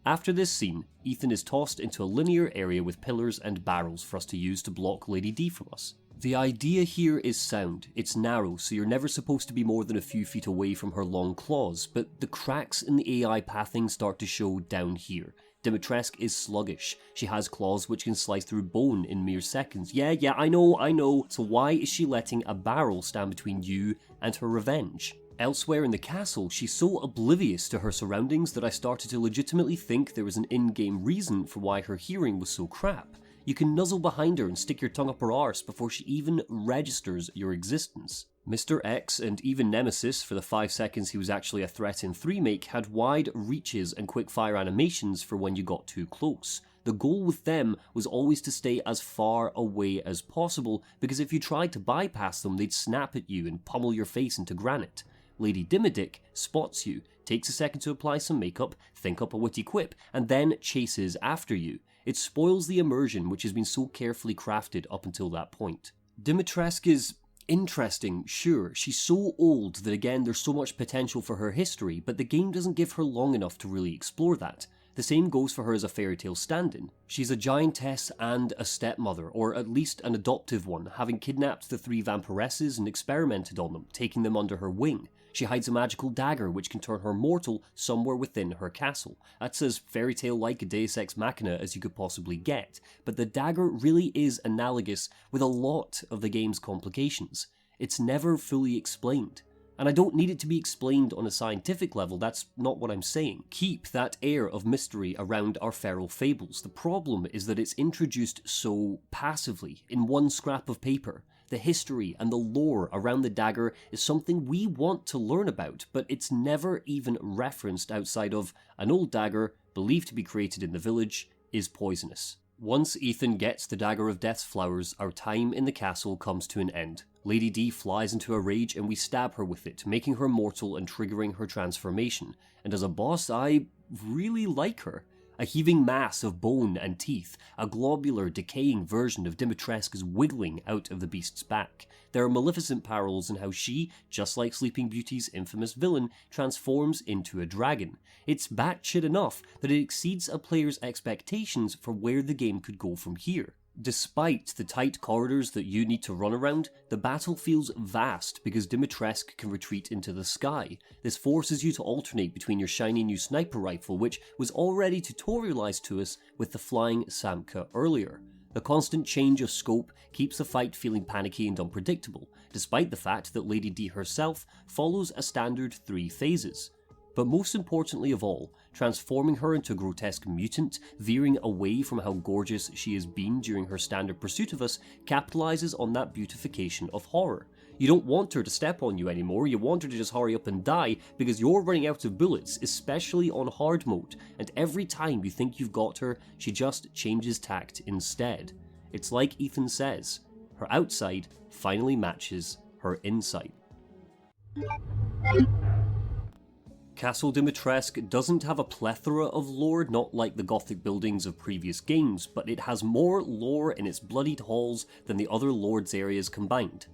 A: After this scene, Ethan is tossed into a linear area with pillars and barrels for us to use to block Lady D from us. The idea here is sound. It's narrow, so you're never supposed to be more than a few feet away from her long claws, but the cracks in the AI pathing start to show down here. Dimitrescu is sluggish. She has claws which can slice through bone in mere seconds. Yeah, I know. So why is she letting a barrel stand between you and her revenge? Elsewhere in the castle, she's so oblivious to her surroundings that I started to legitimately think there was an in-game reason for why her hearing was so crap. You can nuzzle behind her and stick your tongue up her arse before she even registers your existence. Mr. X and even Nemesis, for the 5 seconds he was actually a threat in 3-make, had wide reaches and quick-fire animations for when you got too close. The goal with them was always to stay as far away as possible, because if you tried to bypass them, they'd snap at you and pummel your face into granite. Lady Dimodick spots you, takes a second to apply some makeup, think up a witty quip, and then chases after you. It spoils the immersion which has been so carefully crafted up until that point. Dimitrescu is interesting, sure. She's so old that again there's so much potential for her history, but the game doesn't give her long enough to really explore that. The same goes for her as a Fairytale stand-in. She's a giantess and a stepmother, or at least an adoptive one, having kidnapped the 3 vampiresses and experimented on them, taking them under her wing. She hides a magical dagger which can turn her mortal somewhere within her castle. That's as Fairytale-like a Deus Ex Machina as you could possibly get, but the dagger really is analogous with a lot of the game's complications. It's never fully explained. And I don't need it to be explained on a scientific level, that's not what I'm saying. Keep that air of mystery around our feral fables. The problem is that it's introduced so passively, in one scrap of paper. The history and the lore around the dagger is something we want to learn about, but it's never even referenced outside of an old dagger, believed to be created in the village, is poisonous. Once Ethan gets the Dagger of Death's flowers, our time in the castle comes to an end. Lady D flies into a rage and we stab her with it, making her mortal and triggering her transformation. And as a boss, I really like her. A heaving mass of bone and teeth, a globular, decaying version of Dimitrescu is wiggling out of the beast's back. There are maleficent parallels in how she, just like Sleeping Beauty's infamous villain, transforms into a dragon. It's batshit enough that it exceeds a player's expectations for where the game could go from here. Despite the tight corridors that you need to run around, the battle feels vast because Dimitrescu can retreat into the sky. This forces you to alternate between your shiny new sniper rifle, which was already tutorialized to us with the flying Samka earlier. The constant change of scope keeps the fight feeling panicky and unpredictable, despite the fact that Lady D herself follows a standard 3 phases. But most importantly of all, transforming her into a grotesque mutant, veering away from how gorgeous she has been during her standard pursuit of us, capitalizes on that beautification of horror. You don't want her to step on you anymore, you want her to just hurry up and die because you're running out of bullets, especially on hard mode, and every time you think you've got her, she just changes tact instead. It's like Ethan says, her outside finally matches her inside. Castle Dimitrescu doesn't have a plethora of lore, not like the gothic buildings of previous games, but it has more lore in its bloodied halls than the other lords' areas combined.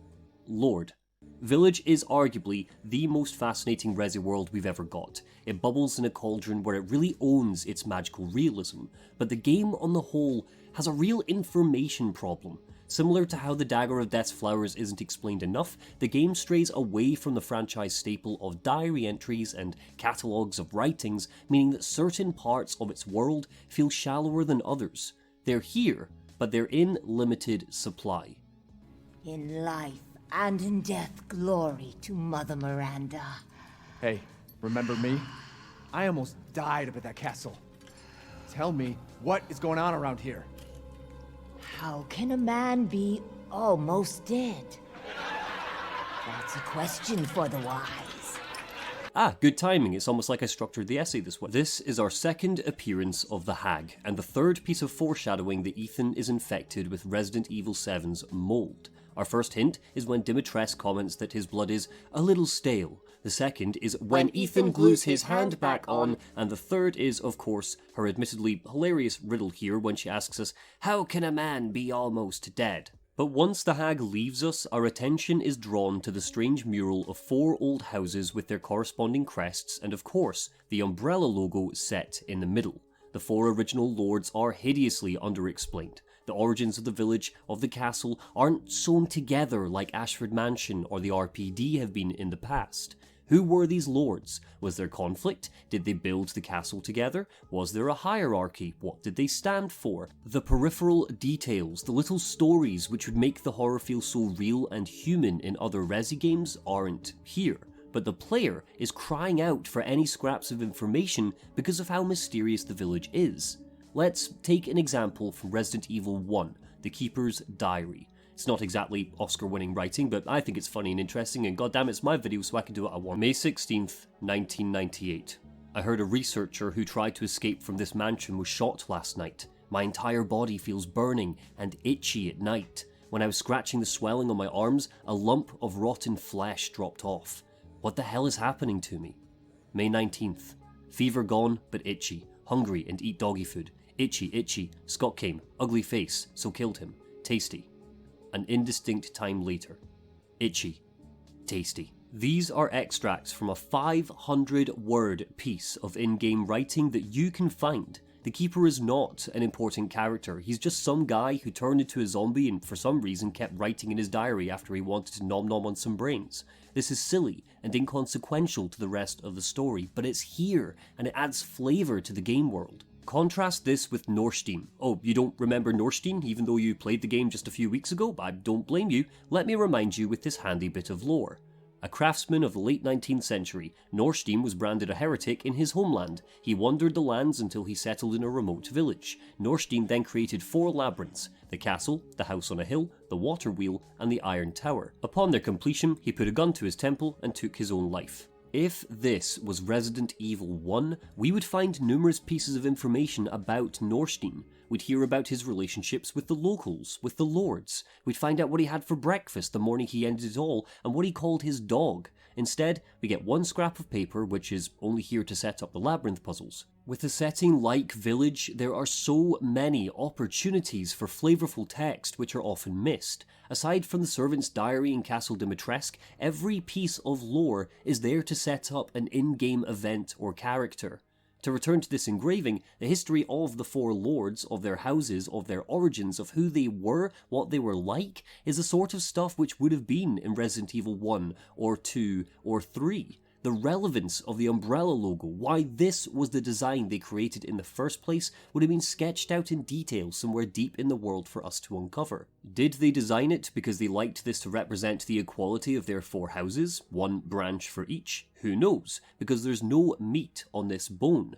A: Lord. Village is arguably the most fascinating Resi world we've ever got. It bubbles in a cauldron where it really owns its magical realism, but the game on the whole has a real information problem. Similar to how the Dagger of Death's Flowers isn't explained enough, the game strays away from the franchise staple of diary entries and catalogues of writings, meaning that certain parts of its world feel shallower than others. They're here, but they're in limited supply.
N: In life and in death, glory to Mother Miranda.
J: Hey, remember me? I almost died up at that castle. Tell me, what is going on around here?
N: How can a man be almost dead? That's a question for the wise.
A: Ah, good timing. It's almost like I structured the essay this way. This is our second appearance of the Hag, and the third piece of foreshadowing that Ethan is infected with Resident Evil 7's mold. Our first hint is when Dimitrescu comments that his blood is a little stale. The second is when Ethan glues his hand back on, and the third is, of course, her admittedly hilarious riddle here when she asks us, how can a man be almost dead? But once the Hag leaves us, our attention is drawn to the strange mural of 4 old houses with their corresponding crests, and of course, the umbrella logo set in the middle. The 4 original lords are hideously underexplained. The origins of the village of the castle aren't sewn together like Ashford Mansion or the RPD have been in the past. Who were these lords? Was there conflict? Did they build the castle together? Was there a hierarchy? What did they stand for? The peripheral details, the little stories which would make the horror feel so real and human in other Resi games aren't here. But the player is crying out for any scraps of information because of how mysterious the village is. Let's take an example from Resident Evil 1, The Keeper's Diary. It's not exactly Oscar-winning writing, but I think it's funny and interesting, and goddamn, it's my video, so I can do what I want. May 16th, 1998. I heard a researcher who tried to escape from this mansion was shot last night. My entire body feels burning and itchy at night. When I was scratching the swelling on my arms, a lump of rotten flesh dropped off. What the hell is happening to me? May 19th. Fever gone, but itchy. Hungry and eat doggy food. Itchy, itchy. Scott came. Ugly face, so killed him. Tasty. An indistinct time later. Itchy. Tasty. These are extracts from a 500-word piece of in-game writing that you can find. The Keeper is not an important character. He's just some guy who turned into a zombie and for some reason kept writing in his diary after he wanted to nom-nom on some brains. This is silly and inconsequential to the rest of the story, but it's here and it adds flavour to the game world. Contrast this with Norstein. Oh, you don't remember Norstein, even though you played the game just a few weeks ago? I don't blame you. Let me remind you with this handy bit of lore. A craftsman of the late 19th century, Norstein was branded a heretic in his homeland. He wandered the lands until he settled in a remote village. Norstein then created 4 labyrinths: the castle, the house on a hill, the water wheel, and the iron tower. Upon their completion, he put a gun to his temple and took his own life. If this was Resident Evil 1, we would find numerous pieces of information about Norstein. We'd hear about his relationships with the locals, with the lords. We'd find out what he had for breakfast the morning he ended it all, and what he called his dog. Instead, we get one scrap of paper which is only here to set up the labyrinth puzzles. With a setting like Village, there are so many opportunities for flavourful text which are often missed. Aside from the servant's diary in Castle Dimitrescu, every piece of lore is there to set up an in-game event or character. To return to this engraving, the history of the 4 lords, of their houses, of their origins, of who they were, what they were like, is the sort of stuff which would have been in Resident Evil 1, or 2, or 3. The relevance of the umbrella logo, why this was the design they created in the first place, would have been sketched out in detail somewhere deep in the world for us to uncover. Did they design it because they liked this to represent the equality of their 4 houses, one branch for each? Who knows, because there's no meat on this bone.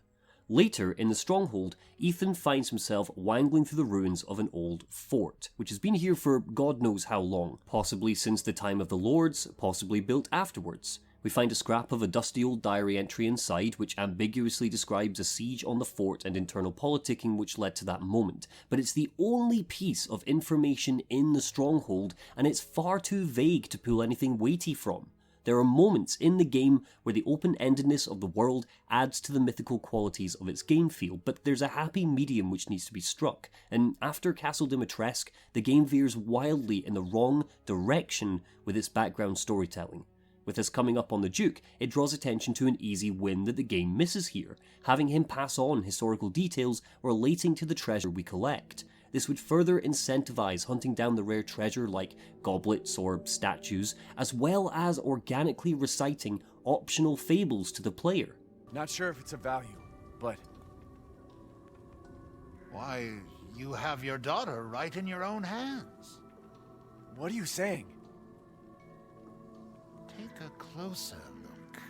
A: Later, in the stronghold, Ethan finds himself wangling through the ruins of an old fort, which has been here for God knows how long, possibly since the time of the lords, possibly built afterwards. We find a scrap of a dusty old diary entry inside which ambiguously describes a siege on the fort and internal politicking which led to that moment, but it's the only piece of information in the stronghold and it's far too vague to pull anything weighty from. there are moments in the game where the open-endedness of the world adds to the mythical qualities of its game feel, but there's a happy medium which needs to be struck, and after Castle Dimitrescu, the game veers wildly in the wrong direction with its background storytelling. With us coming up on the Duke, it draws attention to an easy win that the game misses here, having him pass on historical details relating to the treasure we collect. This would further incentivize hunting down the rare treasure like goblets or statues, as well as organically reciting optional fables to the player.
J: Not sure if it's of value, but...
O: Why, you have your daughter right in your own hands.
J: What are you saying?
O: Take a closer look.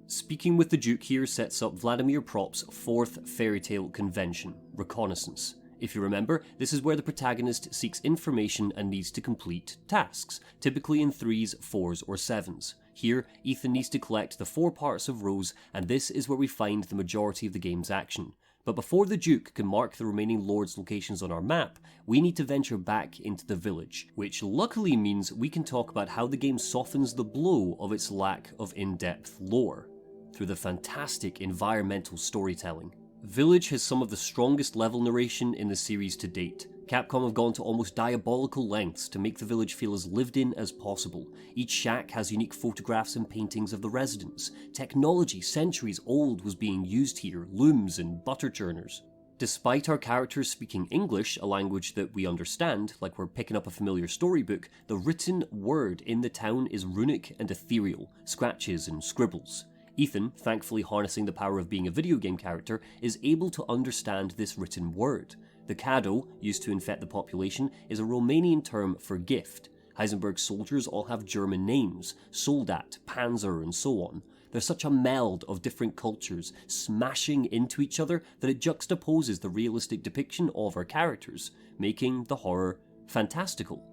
A: Speaking with the Duke here sets up Vladimir Prop's fourth Fairytale convention, Reconnaissance. If you remember, this is where the protagonist seeks information and needs to complete tasks, typically in 3s, 4s, or 7s. Here, Ethan needs to collect the 4 parts of Rose, and this is where we find the majority of the game's action. But before the Duke can mark the remaining Lord's locations on our map, we need to venture back into the village, which luckily means we can talk about how the game softens the blow of its lack of in-depth lore, through the fantastic environmental storytelling. Village has some of the strongest level narration in the series to date. Capcom have gone to almost diabolical lengths to make the village feel as lived in as possible. Each shack has unique photographs and paintings of the residents. Technology centuries old was being used here, looms and butter churners. Despite our characters speaking English, a language that we understand, like we're picking up a familiar storybook, the written word in the town is runic and ethereal, scratches and scribbles. Ethan, thankfully harnessing the power of being a video game character, is able to understand this written word. The Kado, used to infect the population, is a Romanian term for gift. Heisenberg's soldiers all have German names, Soldat, Panzer, and so on. There's such a meld of different cultures smashing into each other that it juxtaposes the realistic depiction of our characters, making the horror fantastical.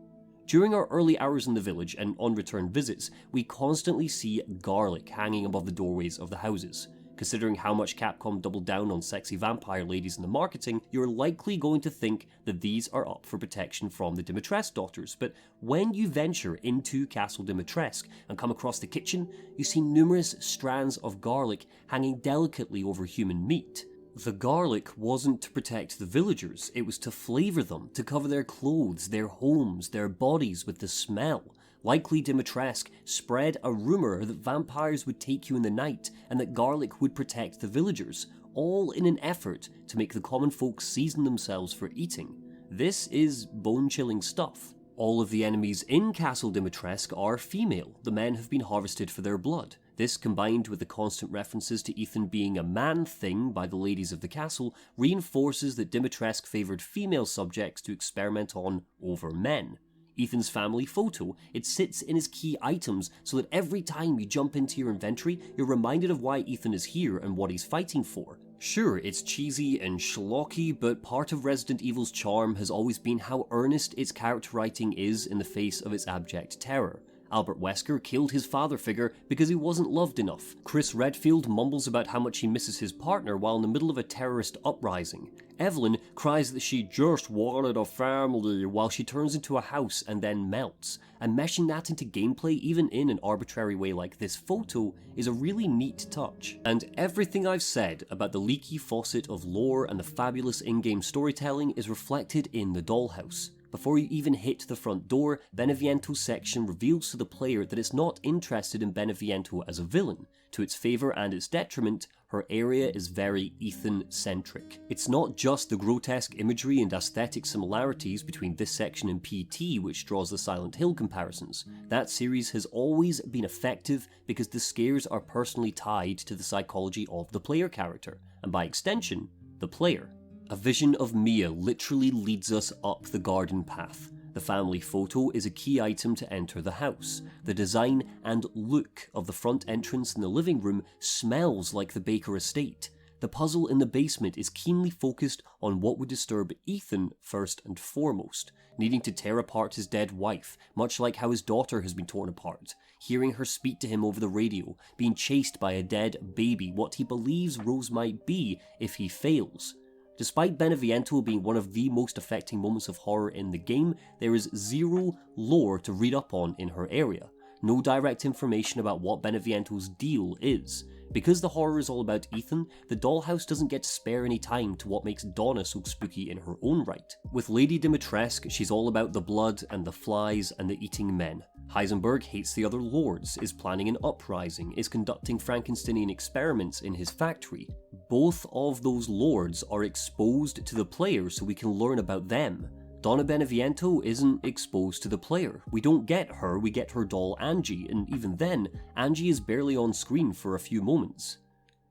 A: During our early hours in the village and on return visits, we constantly see garlic hanging above the doorways of the houses. Considering how much Capcom doubled down on sexy vampire ladies in the marketing, you're likely going to think that these are up for protection from the Dimitrescu daughters, but when you venture into Castle Dimitrescu and come across the kitchen, you see numerous strands of garlic hanging delicately over human meat. The garlic wasn't to protect the villagers, it was to flavour them, to cover their clothes, their homes, their bodies with the smell. Likely Dimitrescu spread a rumour that vampires would take you in the night and that garlic would protect the villagers, all in an effort to make the common folk season themselves for eating. This is bone-chilling stuff. All of the enemies in Castle Dimitrescu are female, the men have been harvested for their blood. This, combined with the constant references to Ethan being a man thing by the ladies of the castle, reinforces that Dimitrescu favoured female subjects to experiment on over men. Ethan's family photo, it sits in his key items so that every time you jump into your inventory, you're reminded of why Ethan is here and what he's fighting for. Sure, it's cheesy and schlocky, but part of Resident Evil's charm has always been how earnest its character writing is in the face of its abject terror. Albert Wesker killed his father figure because he wasn't loved enough. Chris Redfield mumbles about how much he misses his partner while in the middle of a terrorist uprising. Evelyn cries that she just wanted a family while she turns into a house and then melts. And meshing that into gameplay even in an arbitrary way like this photo is a really neat touch. And everything I've said about the leaky faucet of lore and the fabulous in-game storytelling is reflected in the dollhouse. Before you even hit the front door, Beneviento's section reveals to the player that it's not interested in Beneviento as a villain. To its favour and its detriment, her area is very Ethan-centric. It's not just the grotesque imagery and aesthetic similarities between this section and PT which draws the Silent Hill comparisons. That series has always been effective because the scares are personally tied to the psychology of the player character, and by extension, the player. A vision of Mia literally leads us up the garden path. The family photo is a key item to enter the house. The design and look of the front entrance in the living room smells like the Baker estate. The puzzle in the basement is keenly focused on what would disturb Ethan first and foremost, needing to tear apart his dead wife, much like how his daughter has been torn apart, hearing her speak to him over the radio, being chased by a dead baby, what he believes Rose might be if he fails. Despite Beneviento being one of the most affecting moments of horror in the game, there is zero lore to read up on in her area. no direct information about what Beneviento's deal is. Because the horror is all about Ethan, the dollhouse doesn't get to spare any time to what makes Donna so spooky in her own right. With Lady Dimitrescu, she's all about the blood and the flies and the eating men. Heisenberg hates the other lords, is planning an uprising, is conducting Frankensteinian experiments in his factory. Both of those lords are exposed to the player so we can learn about them. Donna Beneviento isn't exposed to the player. We don't get her, we get her doll Angie, and even then, Angie is barely on screen for a few moments.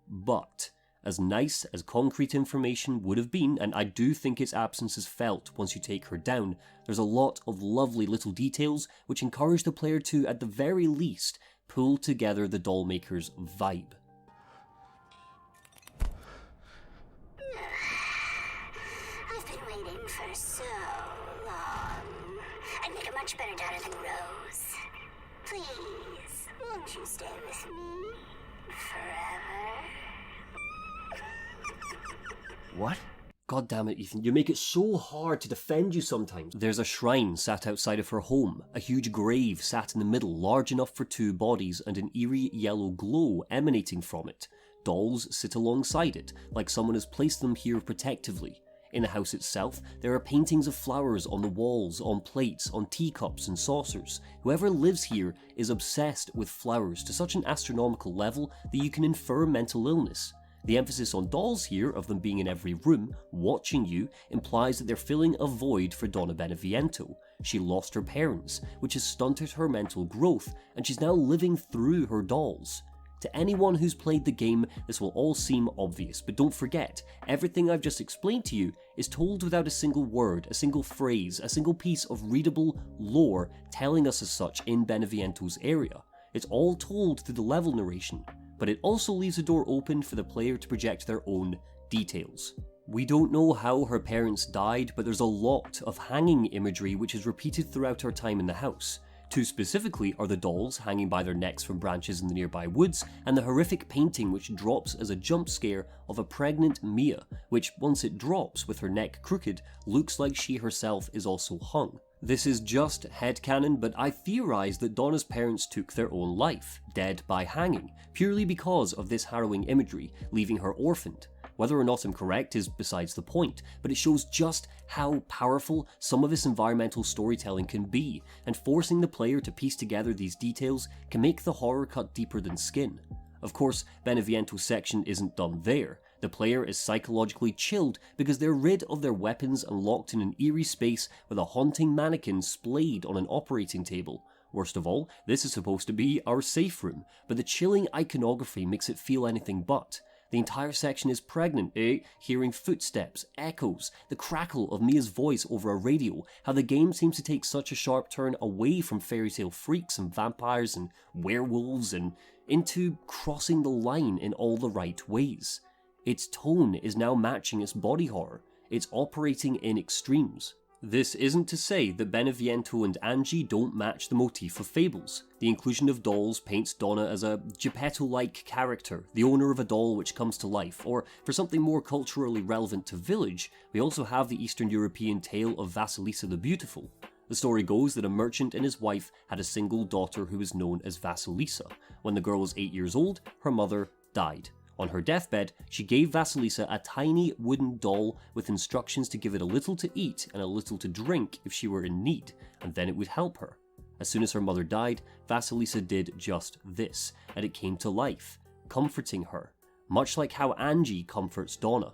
A: But, as nice as concrete information would have been, and I do think its absence is felt once you take her down, there's a lot of lovely little details which encourage the player to, at the very least, pull together the dollmaker's vibe.
P: For so long. I'd make a much better daughter than Rose. Please, won't you stay with me forever?
A: What? God damn it, Ethan, you make it so hard to defend you sometimes. There's a shrine sat outside of her home, a huge grave sat in the middle, large enough for 2 bodies, and an eerie yellow glow emanating from it. Dolls sit alongside it, like someone has placed them here protectively. In the house itself, there are paintings of flowers on the walls, on plates, on teacups and saucers. Whoever lives here is obsessed with flowers to such an astronomical level that you can infer mental illness. The emphasis on dolls here, of them being in every room, watching you, implies that they're filling a void for Donna Beneviento. She lost her parents, which has stunted her mental growth, and she's now living through her dolls. To anyone who's played the game, this will all seem obvious, but don't forget, everything I've just explained to you is told without a single word, a single phrase, a single piece of readable lore telling us as such in Beneviento's area. It's all told through the level narration, but it also leaves the door open for the player to project their own details. We don't know how her parents died, but there's a lot of hanging imagery which is repeated throughout her time in the house. 2 specifically are the dolls hanging by their necks from branches in the nearby woods, and the horrific painting which drops as a jump scare of a pregnant Mia, which, once it drops with her neck crooked, looks like she herself is also hung. This is just headcanon, but I theorise that Donna's parents took their own life, dead by hanging, purely because of this harrowing imagery, leaving her orphaned. Whether or not I'm correct is besides the point, but it shows just how powerful some of this environmental storytelling can be, and forcing the player to piece together these details can make the horror cut deeper than skin. Of course, Beneviento's section isn't done there. The player is psychologically chilled because they're rid of their weapons and locked in an eerie space with a haunting mannequin splayed on an operating table. Worst of all, this is supposed to be our safe room, but the chilling iconography makes it feel anything but. The entire section is pregnant, hearing footsteps, echoes, the crackle of Mia's voice over a radio, how the game seems to take such a sharp turn away from fairytale freaks and vampires and werewolves and into crossing the line in all the right ways. Its tone is now matching its body horror. It's operating in extremes. This isn't to say that Beneviento and Angie don't match the motif of Fables. The inclusion of dolls paints Donna as a Geppetto-like character, the owner of a doll which comes to life, or for something more culturally relevant to Village, we also have the Eastern European tale of Vasilisa the Beautiful. The story goes that a merchant and his wife had a single daughter who was known as Vasilisa. When the girl was 8 years old, her mother died. On her deathbed, she gave Vasilisa a tiny wooden doll with instructions to give it a little to eat and a little to drink if she were in need, and then it would help her. As soon as her mother died, Vasilisa did just this, and it came to life, comforting her, much like how Angie comforts Donna.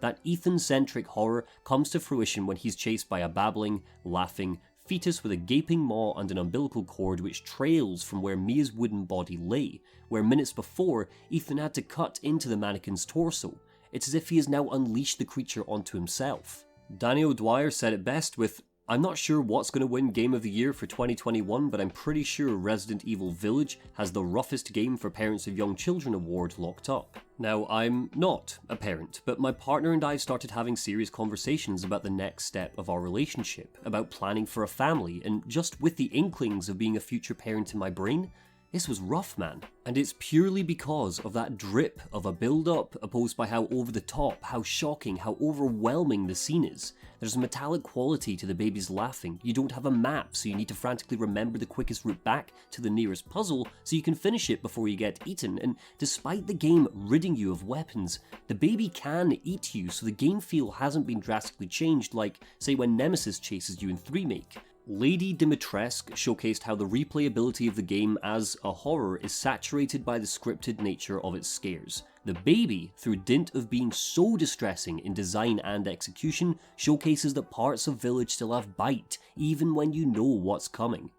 A: That Ethan-centric horror comes to fruition when he's chased by a babbling, laughing fetus with a gaping maw and an umbilical cord which trails from where Mia's wooden body lay, where minutes before Ethan had to cut into the mannequin's torso. It's as if he has now unleashed the creature onto himself. Danny O'Dwyer said it best with, "I'm not sure what's going to win Game of the Year for 2021, but I'm pretty sure Resident Evil Village has the roughest game for parents of young children award locked up." Now, I'm not a parent, but my partner and I started having serious conversations about the next step of our relationship, about planning for a family, and just with the inklings of being a future parent in my brain, This was rough, man. And it's purely because of that drip of a build-up opposed by how over the top, how shocking, how overwhelming the scene is. There's a metallic quality to the baby's laughing. You don't have a map, so you need to frantically remember the quickest route back to the nearest puzzle so you can finish it before you get eaten. And despite the game ridding you of weapons, the baby can eat you, so the game feel hasn't been drastically changed like, say, when Nemesis chases you in Remake. Lady Dimitrescu showcased how the replayability of the game as a horror is saturated by the scripted nature of its scares. The baby, through dint of being so distressing in design and execution, showcases that parts of Village still have bite, even when you know what's coming.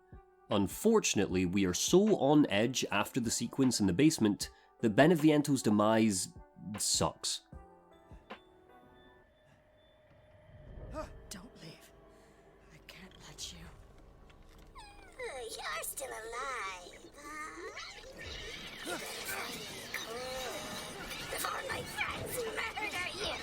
A: Unfortunately, we are so on edge after the sequence in the basement that Beneviento's demise sucks.
I: Don't leave. I can't let you.
P: You're still alive, huh? You better find me quick before my friends murder you.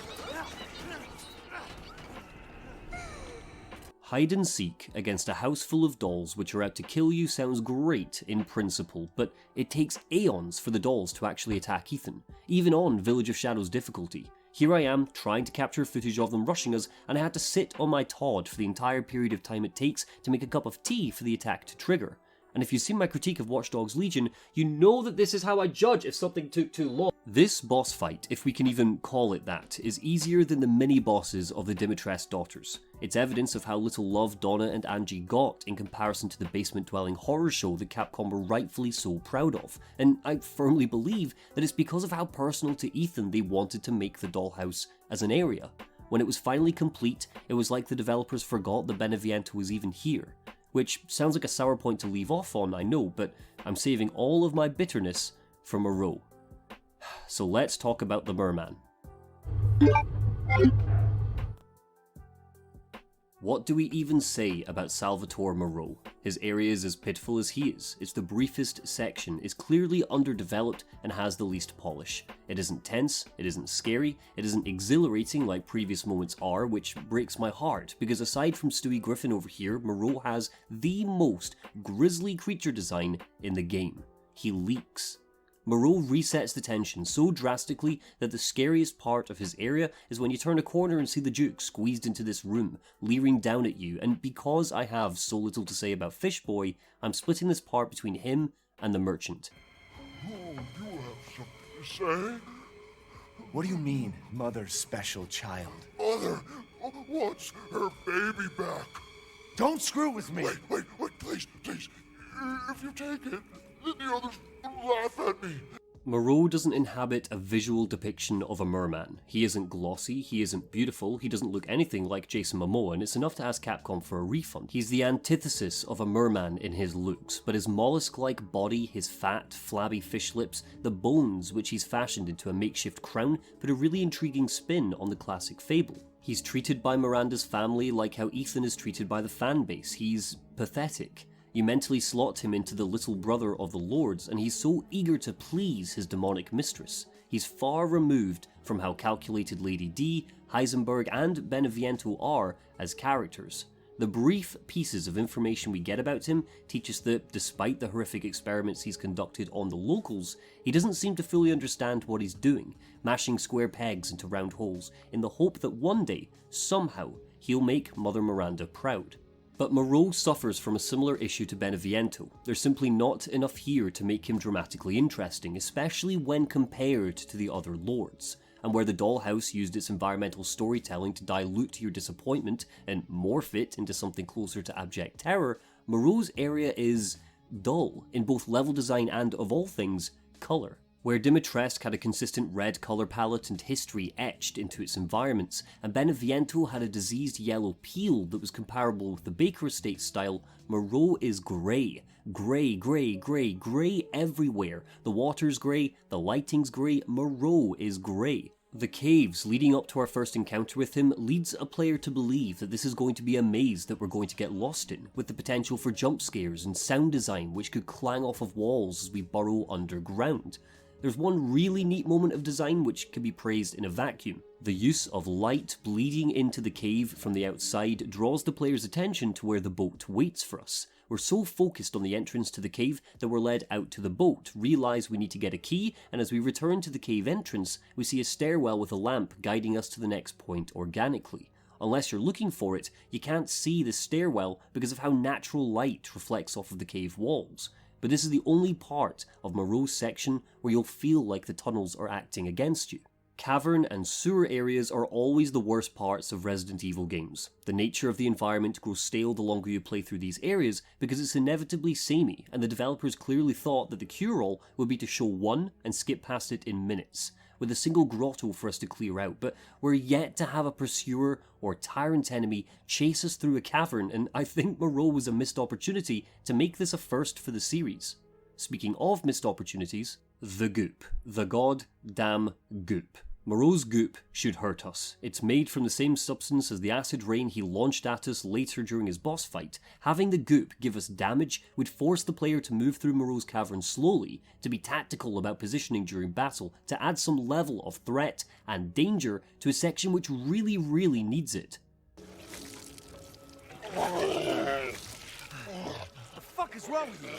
A: Hide and seek against a house full of dolls which are out to kill you sounds great in principle, but it takes aeons for the dolls to actually attack Ethan, even on Village of Shadows difficulty. Here I am, trying to capture footage of them rushing us, and I had to sit on my Todd for the entire period of time it takes to make a cup of tea for the attack to trigger. And if you've seen my critique of Watch Dogs Legion, you know that this is how I judge if something took too long. This boss fight, if we can even call it that, is easier than the mini-bosses of the Dimitrescu daughters. It's evidence of how little love Donna and Angie got in comparison to the basement-dwelling horror show that Capcom were rightfully so proud of, and I firmly believe that it's because of how personal to Ethan they wanted to make the dollhouse as an area. When it was finally complete, it was like the developers forgot that Beneviento was even here. Which sounds like a sour point to leave off on, I know, but I'm saving all of my bitterness for Moreau. So let's talk about the Merman. What do we even say about Salvatore Moreau? His area is as pitiful as he is. It's the briefest section, is clearly underdeveloped and has the least polish. It isn't tense, it isn't scary, it isn't exhilarating like previous moments are, which breaks my heart, because aside from Stewie Griffin over here, Moreau has the most grisly creature design in the game. He leaks. Moreau resets the tension so drastically that the scariest part of his area is when you turn a corner and see the Duke squeezed into this room, leering down at you, and because I have so little to say about Fishboy, I'm splitting this part between him and the merchant.
K: Oh, you have something to say?
J: What do you mean, mother's special child?
K: Mother wants her baby back.
J: Don't screw with me!
K: Wait, please. If you take it, then the others laugh at me.
A: Moreau doesn't inhabit a visual depiction of a merman. He isn't glossy, he isn't beautiful, he doesn't look anything like Jason Momoa, and it's enough to ask Capcom for a refund. He's the antithesis of a merman in his looks, but his mollusk-like body, his fat, flabby fish lips, the bones which he's fashioned into a makeshift crown, put a really intriguing spin on the classic fable. He's treated by Miranda's family like how Ethan is treated by the fanbase. He's pathetic. You mentally slot him into the little brother of the lords, and he's so eager to please his demonic mistress. He's far removed from how calculated Lady D, Heisenberg, and Beneviento are as characters. The brief pieces of information we get about him teach us that, despite the horrific experiments he's conducted on the locals, he doesn't seem to fully understand what he's doing, mashing square pegs into round holes, in the hope that one day, somehow, he'll make Mother Miranda proud. But Moreau suffers from a similar issue to Beneviento. There's simply not enough here to make him dramatically interesting, especially when compared to the other lords. And where the dollhouse used its environmental storytelling to dilute your disappointment and morph it into something closer to abject terror, Moreau's area is dull in both level design and, of all things, colour. Where Dimitrescu had a consistent red colour palette and history etched into its environments, and Beneviento had a diseased yellow peel that was comparable with the Baker Estate style, Moreau is grey. Grey everywhere. The water's grey, the lighting's grey, Moreau is grey. The caves leading up to our first encounter with him leads a player to believe that this is going to be a maze that we're going to get lost in, with the potential for jump scares and sound design which could clang off of walls as we burrow underground. There's one really neat moment of design which can be praised in a vacuum. The use of light bleeding into the cave from the outside draws the player's attention to where the boat waits for us. we're so focused on the entrance to the cave that we're led out to the boat, realise we need to get a key, and as we return to the cave entrance, we see a stairwell with a lamp guiding us to the next point organically. Unless you're looking for it, you can't see the stairwell because of how natural light reflects off of the cave walls. But this is the only part of Moreau's section where you'll feel like the tunnels are acting against you. Cavern and sewer areas are always the worst parts of Resident Evil games. The nature of the environment grows stale the longer you play through these areas because it's inevitably samey, and the developers clearly thought that the cure-all would be to show one and skip past it in minutes, with a single grotto for us to clear out, but we're yet to have a pursuer or tyrant enemy chase us through a cavern, and I think Moreau was a missed opportunity to make this a first for the series. Speaking of missed opportunities, the goop. The goddamn goop. Moreau's goop should hurt us. It's made from the same substance as the acid rain he launched at us later during his boss fight. Having the goop give us damage would force the player to move through Moreau's cavern slowly, to be tactical about positioning during battle, to add some level of threat and danger to a section which really needs it.
D: What the fuck is wrong with you?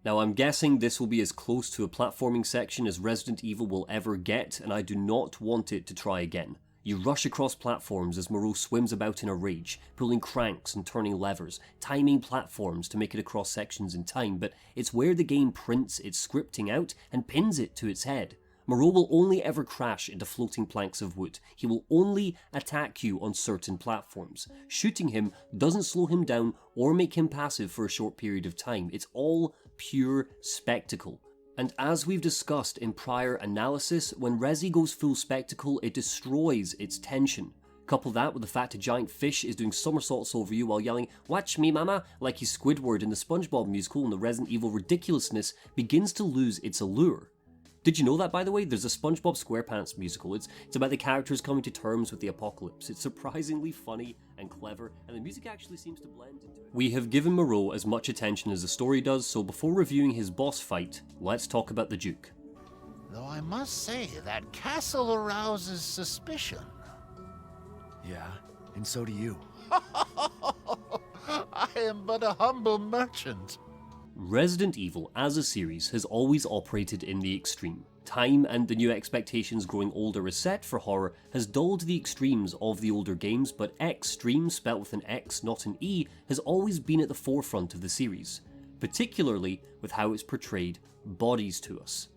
A: Now I'm guessing this will be as close to a platforming section as Resident Evil will ever get, and I do not want it to try again. You rush across platforms as Moreau swims about in a rage, pulling cranks and turning levers, timing platforms to make it across sections in time, but it's where the game prints its scripting out and pins it to its head. Moreau will only ever crash into floating planks of wood. He will only attack you on certain platforms. Shooting him doesn't slow him down or make him passive for a short period of time. It's all pure spectacle. And as we've discussed in prior analysis, when Resi goes full spectacle, it destroys its tension. Couple that with the fact a giant fish is doing somersaults over you while yelling, "Watch me, mama," like he's Squidward in the SpongeBob musical, and the Resident Evil ridiculousness begins to lose its allure. Did you know that, by the way? There's a SpongeBob SquarePants musical. It's about the characters coming to terms with the apocalypse. It's surprisingly funny and clever, and the music actually seems to blend into it. We have given Moreau as much attention as the story does, so before reviewing his boss fight, let's talk about the Duke.
O: Though I must say, that castle arouses suspicion.
J: Yeah, and so do you.
O: I am but a humble merchant.
A: Resident Evil as a series has always operated in the extreme. Time and the new expectations growing older as set for horror has dulled the extremes of the older games, but extreme, spelt with an X not an E, has always been at the forefront of the series, particularly with how it's portrayed bodies to us.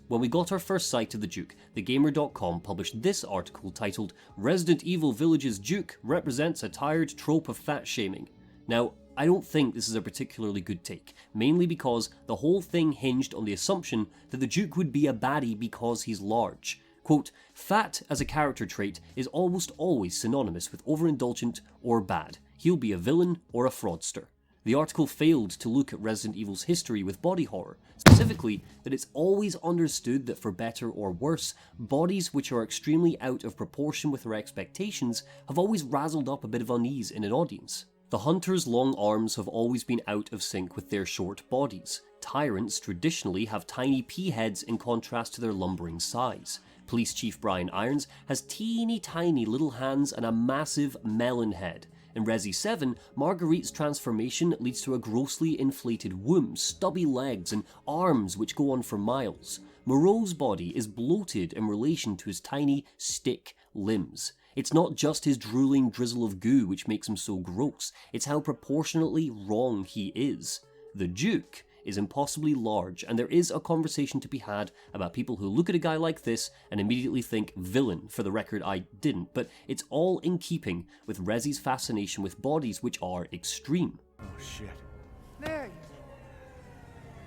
A: When we got our first sight of the Duke, thegamer.com published this article titled "Resident Evil Village's Duke represents a tired trope of fat shaming." Now, I don't think this is a particularly good take, mainly because the whole thing hinged on the assumption that the Duke would be a baddie because he's large. Quote, "Fat as a character trait is almost always synonymous with overindulgent or bad. He'll be a villain or a fraudster." The article failed to look at Resident Evil's history with body horror, specifically that it's always understood that for better or worse, bodies which are extremely out of proportion with their expectations have always razzled up a bit of unease in an audience. The Hunter's long arms have always been out of sync with their short bodies. Tyrants traditionally have tiny pea heads in contrast to their lumbering size. Police Chief Brian Irons has teeny tiny little hands and a massive melon head. In Resi 7, Marguerite's transformation leads to a grossly inflated womb, stubby legs, and arms which go on for miles. Moreau's body is bloated in relation to his tiny, stick limbs. It's not just his drooling drizzle of goo which makes him so gross, it's how proportionately wrong he is. The Duke is impossibly large, and there is a conversation to be had about people who look at a guy like this and immediately think villain. For the record, I didn't, but it's all in keeping with Resi's fascination with bodies which are extreme.
J: Oh shit.
L: There you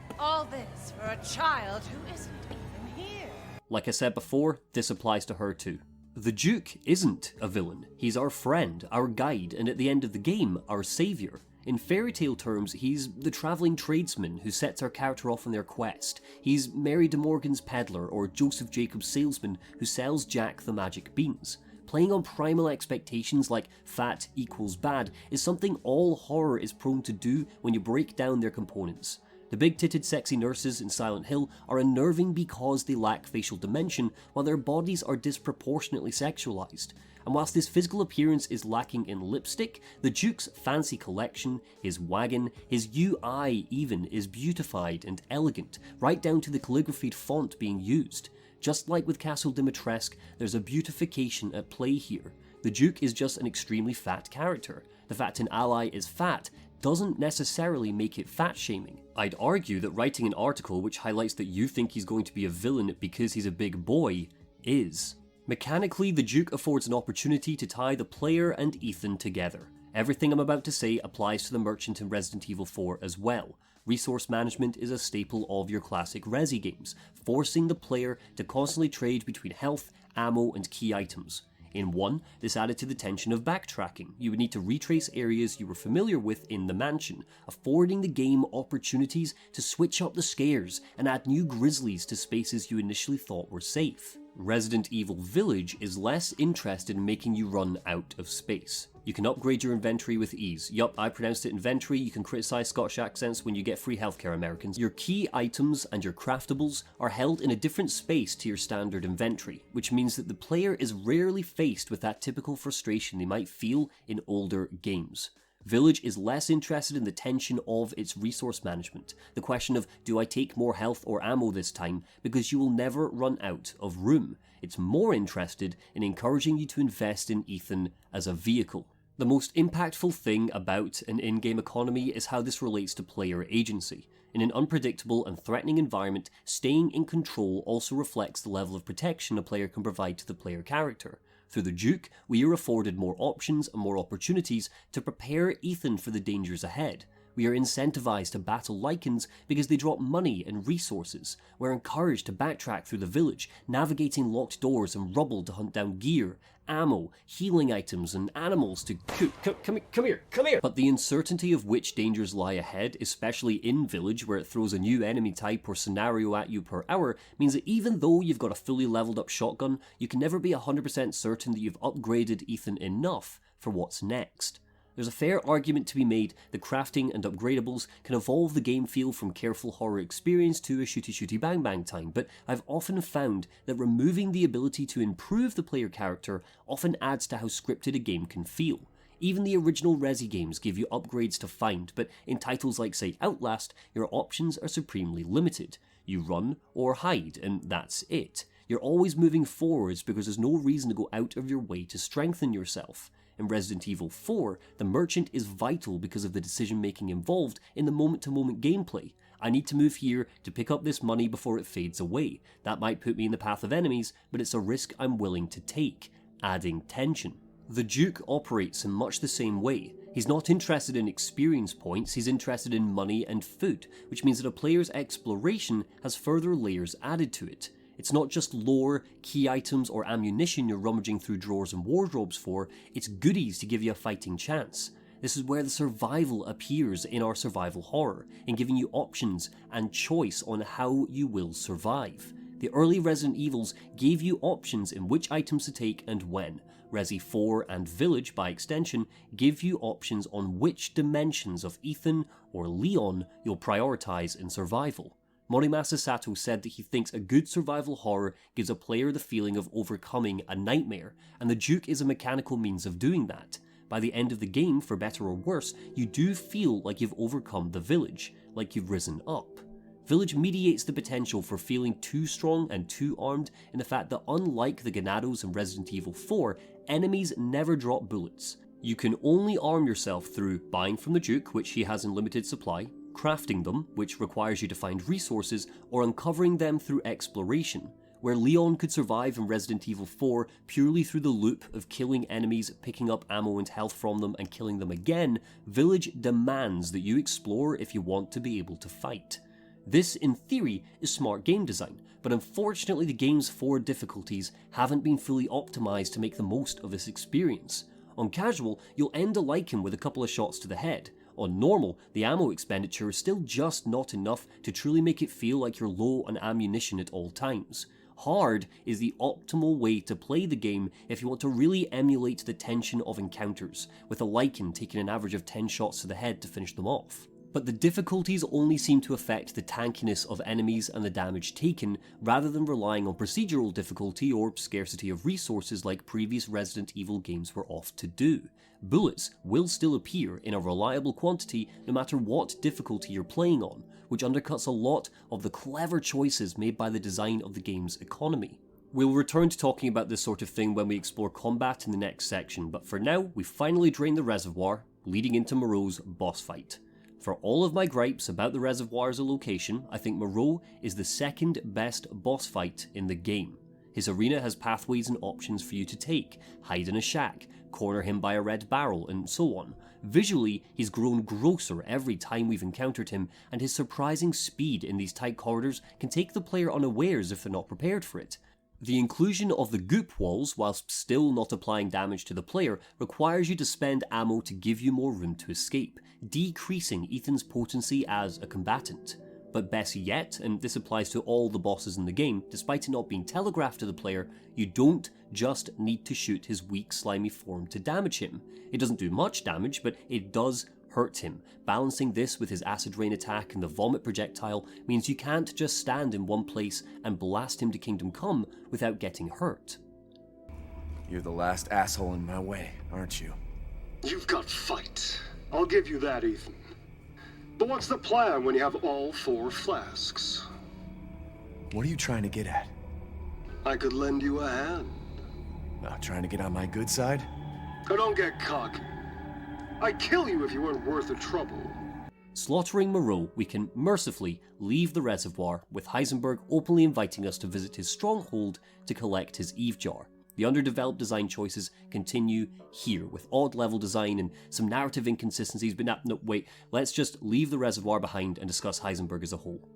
L: go. All this for a child who isn't even here.
A: Like I said before, this applies to her too. The Duke isn't a villain. He's our friend, our guide, and at the end of the game, our savior. In Fairytale terms, he's the travelling tradesman who sets our character off on their quest. He's Mary de Morgan's peddler or Joseph Jacob's salesman who sells Jack the magic beans. Playing on primal expectations like fat equals bad is something all horror is prone to do when you break down their components. The big-titted sexy nurses in Silent Hill are unnerving because they lack facial dimension, while their bodies are disproportionately sexualized. And whilst this physical appearance is lacking in lipstick, the Duke's fancy collection, his wagon, his UI even, is beautified and elegant, right down to the calligraphied font being used. Just like with Castle Dimitrescu, there's a beautification at play here. The Duke is just an extremely fat character. The fact an ally is fat doesn't necessarily make it fat-shaming. I'd argue that writing an article which highlights that you think he's going to be a villain because he's a big boy is. Mechanically, the Duke affords an opportunity to tie the player and Ethan together. Everything I'm about to say applies to the merchant in Resident Evil 4 as well. Resource management is a staple of your classic Resi games, forcing the player to constantly trade between health, ammo, and key items. In 1, this added to the tension of backtracking. You would need to retrace areas you were familiar with in the mansion, affording the game opportunities to switch up the scares and add new grislies to spaces you initially thought were safe. Resident Evil Village is less interested in making you run out of space. You can upgrade your inventory with ease. Yup, I pronounced it inventory. You can criticize Scottish accents when you get free healthcare, Americans. Your key items and your craftables are held in a different space to your standard inventory, which means that the player is rarely faced with that typical frustration they might feel in older games. Village is less interested in the tension of its resource management, the question of do I take more health or ammo this time, because you will never run out of room. It's more interested in encouraging you to invest in Ethan as a vehicle. The most impactful thing about an in-game economy is how this relates to player agency. In an unpredictable and threatening environment, staying in control also reflects the level of protection a player can provide to the player character. Through the Duke, we are afforded more options and more opportunities to prepare Ethan for the dangers ahead. We are incentivized to battle Lycans because they drop money and resources. We're encouraged to backtrack through the village, navigating locked doors and rubble to hunt down gear, ammo, healing items, and animals to come here. But the uncertainty of which dangers lie ahead, especially in Village where it throws a new enemy type or scenario at you per hour, means that even though you've got a fully leveled up shotgun, you can never be 100% certain that you've upgraded Ethan enough for what's next. There's a fair argument to be made that crafting and upgradables can evolve the game feel from careful horror experience to a shooty bang bang time, but I've often found that removing the ability to improve the player character often adds to how scripted a game can feel. Even the original Resi games give you upgrades to find, but in titles like, say, Outlast, your options are supremely limited. You run or hide, and that's it. You're always moving forwards because there's no reason to go out of your way to strengthen yourself. In Resident Evil 4, the merchant is vital because of the decision-making involved in the moment-to-moment gameplay. I need to move here to pick up this money before it fades away. That might put me in the path of enemies, but it's a risk I'm willing to take, adding tension. The Duke operates in much the same way. He's not interested in experience points, he's interested in money and food, which means that a player's exploration has further layers added to it. It's not just lore, key items, or ammunition you're rummaging through drawers and wardrobes for, it's goodies to give you a fighting chance. This is where the survival appears in our survival horror, in giving you options and choice on how you will survive. The early Resident Evils gave you options in which items to take and when. Resi 4 and Village, by extension, give you options on which dimensions of Ethan or Leon you'll prioritize in survival. Morimasa Sato said that he thinks a good survival horror gives a player the feeling of overcoming a nightmare, and the Duke is a mechanical means of doing that. By the end of the game, for better or worse, you do feel like you've overcome the village, like you've risen up. Village mediates the potential for feeling too strong and too armed in the fact that unlike the Ganados in Resident Evil 4, enemies never drop bullets. You can only arm yourself through buying from the Duke, which he has in limited supply, crafting them, which requires you to find resources, or uncovering them through exploration. Where Leon could survive in Resident Evil 4 purely through the loop of killing enemies, picking up ammo and health from them, and killing them again, Village demands that you explore if you want to be able to fight. This, in theory, is smart game design, but unfortunately the game's 4 difficulties haven't been fully optimized to make the most of this experience. On casual, you'll end a Lycan with a couple of shots to the head. On normal, the ammo expenditure is still just not enough to truly make it feel like you're low on ammunition at all times. Hard is the optimal way to play the game if you want to really emulate the tension of encounters, with a lichen taking an average of 10 shots to the head to finish them off. But the difficulties only seem to affect the tankiness of enemies and the damage taken, rather than relying on procedural difficulty or scarcity of resources like previous Resident Evil games were oft to do. Bullets will still appear in a reliable quantity no matter what difficulty you're playing on, which undercuts a lot of the clever choices made by the design of the game's economy. We'll return to talking about this sort of thing when we explore combat in the next section, but for now, we finally drain the reservoir, leading into Moreau's boss fight. For all of my gripes about the reservoir as a location, I think Moreau is the second best boss fight in the game. His arena has pathways and options for you to take, hide in a shack, corner him by a red barrel, and so on. Visually, he's grown grosser every time we've encountered him, and his surprising speed in these tight corridors can take the player unawares if they're not prepared for it. The inclusion of the goop walls, whilst still not applying damage to the player, requires you to spend ammo to give you more room to escape, decreasing Ethan's potency as a combatant. But best yet, and this applies to all the bosses in the game, despite it not being telegraphed to the player, you don't just need to shoot his weak, slimy form to damage him. It doesn't do much damage, but it does hurt him. Balancing this with his acid rain attack and the vomit projectile means you can't just stand in one place and blast him to Kingdom Come without getting hurt.
J: You're the last asshole in my way, aren't you?
K: You've got fight. I'll give you that, Ethan. But what's the plan when you have all 4 flasks?
J: What are you trying to get at?
K: I could lend you a hand.
J: Not trying to get on my good side?
K: Oh, don't get cocky. I'd kill you if you weren't worth the trouble.
A: Slaughtering Moreau, we can mercifully leave the reservoir, with Heisenberg openly inviting us to visit his stronghold to collect his Eve jar. The underdeveloped design choices continue here, with odd level design and some narrative inconsistencies, but no, wait, let's just leave the reservoir behind and discuss Heisenberg as a whole.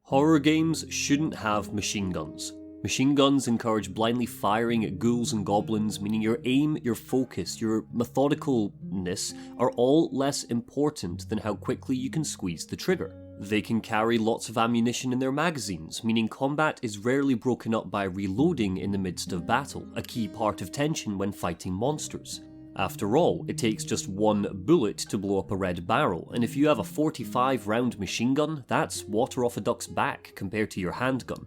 A: Horror games shouldn't have machine guns. Machine guns encourage blindly firing at ghouls and goblins, meaning your aim, your focus, your methodicalness are all less important than how quickly you can squeeze the trigger. They can carry lots of ammunition in their magazines, meaning combat is rarely broken up by reloading in the midst of battle, a key part of tension when fighting monsters. After all, it takes just one bullet to blow up a red barrel, and if you have a 45 round machine gun, that's water off a duck's back compared to your handgun.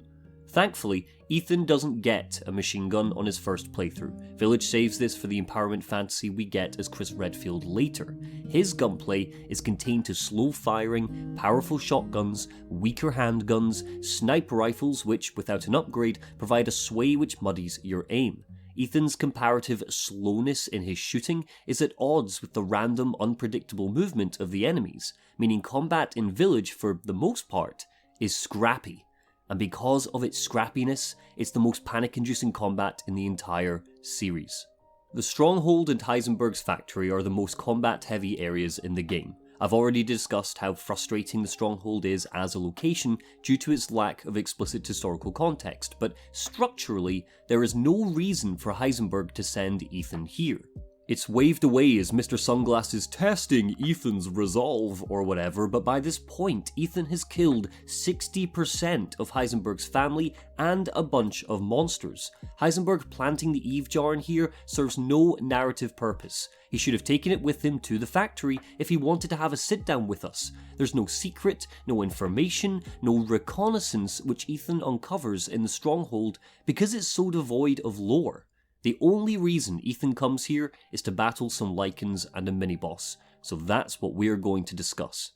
A: Thankfully, Ethan doesn't get a machine gun on his first playthrough. Village saves this for the empowerment fantasy we get as Chris Redfield later. His gunplay is contained to slow firing, powerful shotguns, weaker handguns, sniper rifles which, without an upgrade, provide a sway which muddies your aim. Ethan's comparative slowness in his shooting is at odds with the random, unpredictable movement of the enemies, meaning combat in Village, for the most part, is scrappy. And because of its scrappiness, it's the most panic-inducing combat in the entire series. The Stronghold and Heisenberg's factory are the most combat-heavy areas in the game. I've already discussed how frustrating the Stronghold is as a location due to its lack of explicit historical context, but structurally, there is no reason for Heisenberg to send Ethan here. It's waved away as Mr. Sunglass is testing Ethan's resolve or whatever, but by this point, Ethan has killed 60% of Heisenberg's family and a bunch of monsters. Heisenberg planting the Eve jar in here serves no narrative purpose. He should have taken it with him to the factory if he wanted to have a sit down with us. There's no secret, no information, no reconnaissance which Ethan uncovers in the Stronghold because it's so devoid of lore. The only reason Ethan comes here is to battle some lichens and a mini-boss, so that's what we're going to discuss.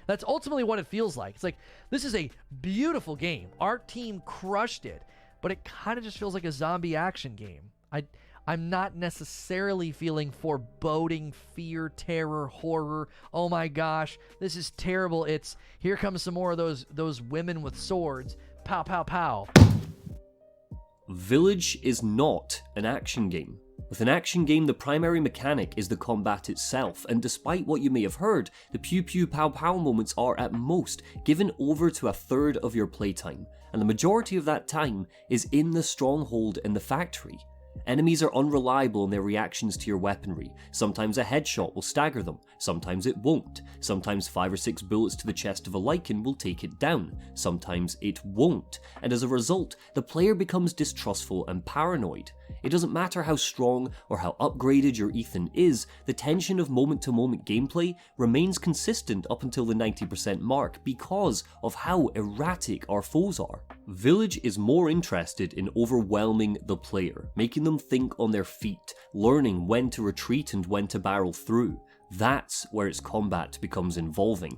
Q: That's ultimately what it feels like. It's like, this is a beautiful game. Our team crushed it, but it kind of just feels like a zombie action game. I'm not necessarily feeling foreboding, fear, terror, horror. Oh my gosh, this is terrible. It's, here comes some more of those women with swords. Pow, pow, pow.
A: Village is not an action game. With an action game, the primary mechanic is the combat itself, and despite what you may have heard, the pew pew pow pow moments are at most given over to a third of your playtime, and the majority of that time is in the Stronghold and the factory. Enemies are unreliable in their reactions to your weaponry. Sometimes a headshot will stagger them, sometimes it won't. Sometimes 5 or 6 bullets to the chest of a Lycan will take it down, sometimes it won't. And as a result, the player becomes distrustful and paranoid. It doesn't matter how strong or how upgraded your Ethan is, the tension of moment-to-moment gameplay remains consistent up until the 90% mark because of how erratic our foes are. Village is more interested in overwhelming the player, making them think on their feet, learning when to retreat and when to barrel through. That's where its combat becomes involving.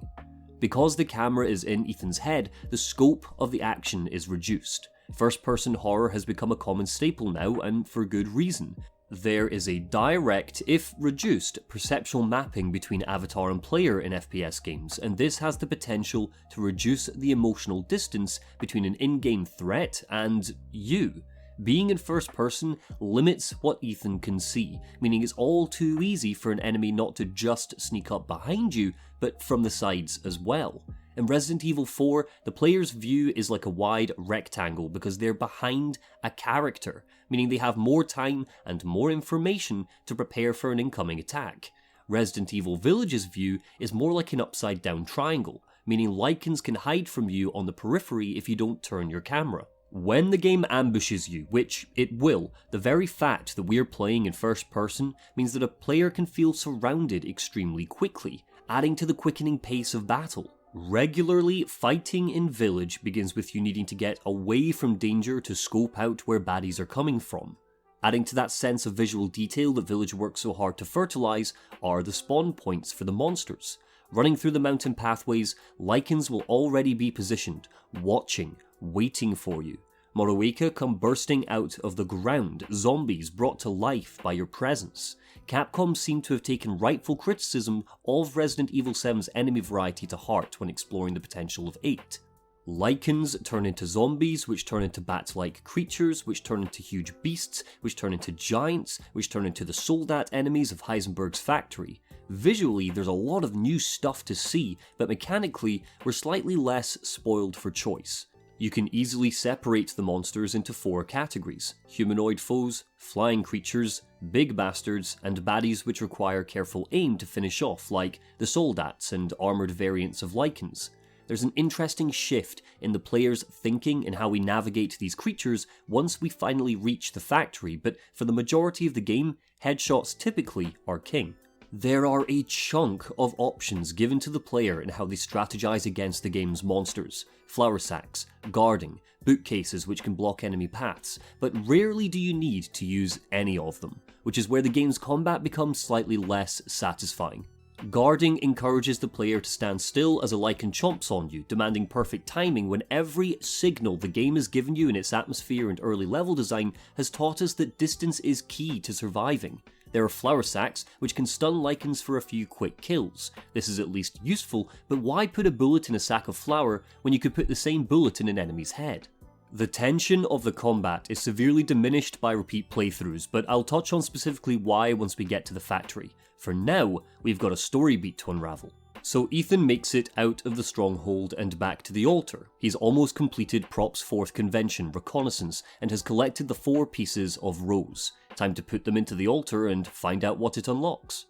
A: Because the camera is in Ethan's head, the scope of the action is reduced. First-person horror has become a common staple now, and for good reason. There is a direct, if reduced, perceptual mapping between avatar and player in FPS games, and this has the potential to reduce the emotional distance between an in-game threat and you. Being in first person limits what Ethan can see, meaning it's all too easy for an enemy not to just sneak up behind you, but from the sides as well. In Resident Evil 4, the player's view is like a wide rectangle because they're behind a character, meaning they have more time and more information to prepare for an incoming attack. Resident Evil Village's view is more like an upside down triangle, meaning Lycans can hide from you on the periphery if you don't turn your camera. When the game ambushes you, which it will, the very fact that we're playing in first person means that a player can feel surrounded extremely quickly, adding to the quickening pace of battle. Regularly fighting in Village begins with you needing to get away from danger to scope out where baddies are coming from. Adding to that sense of visual detail that Village works so hard to fertilise are the spawn points for the monsters. Running through the mountain pathways, Lycans will already be positioned, watching, waiting for you. Moreau come bursting out of the ground, zombies brought to life by your presence. Capcom seem to have taken rightful criticism of Resident Evil 7's enemy variety to heart when exploring the potential of 8. Lycans turn into zombies, which turn into bat-like creatures, which turn into huge beasts, which turn into giants, which turn into the Soldat enemies of Heisenberg's factory. Visually, there's a lot of new stuff to see, but mechanically, we're slightly less spoiled for choice. You can easily separate the monsters into 4 categories: humanoid foes, flying creatures, big bastards, and baddies which require careful aim to finish off, like the Soldats and armoured variants of Lycans. There's an interesting shift in the player's thinking and how we navigate these creatures once we finally reach the factory, but for the majority of the game, headshots typically are king. There are a chunk of options given to the player in how they strategize against the game's monsters. Flour sacks, guarding, bookcases which can block enemy paths, but rarely do you need to use any of them, which is where the game's combat becomes slightly less satisfying. Guarding encourages the player to stand still as a Lycan chomps on you, demanding perfect timing when every signal the game has given you in its atmosphere and early level design has taught us that distance is key to surviving. There are flour sacks, which can stun Lycans for a few quick kills. This is at least useful, but why put a bullet in a sack of flour when you could put the same bullet in an enemy's head? The tension of the combat is severely diminished by repeat playthroughs, but I'll touch on specifically why once we get to the factory. For now, we've got a story beat to unravel. So Ethan makes it out of the stronghold and back to the altar. He's almost completed Prop's 4th convention, Reconnaissance, and has collected the 4 pieces of Rose. Time to put them into the altar and find out what it unlocks.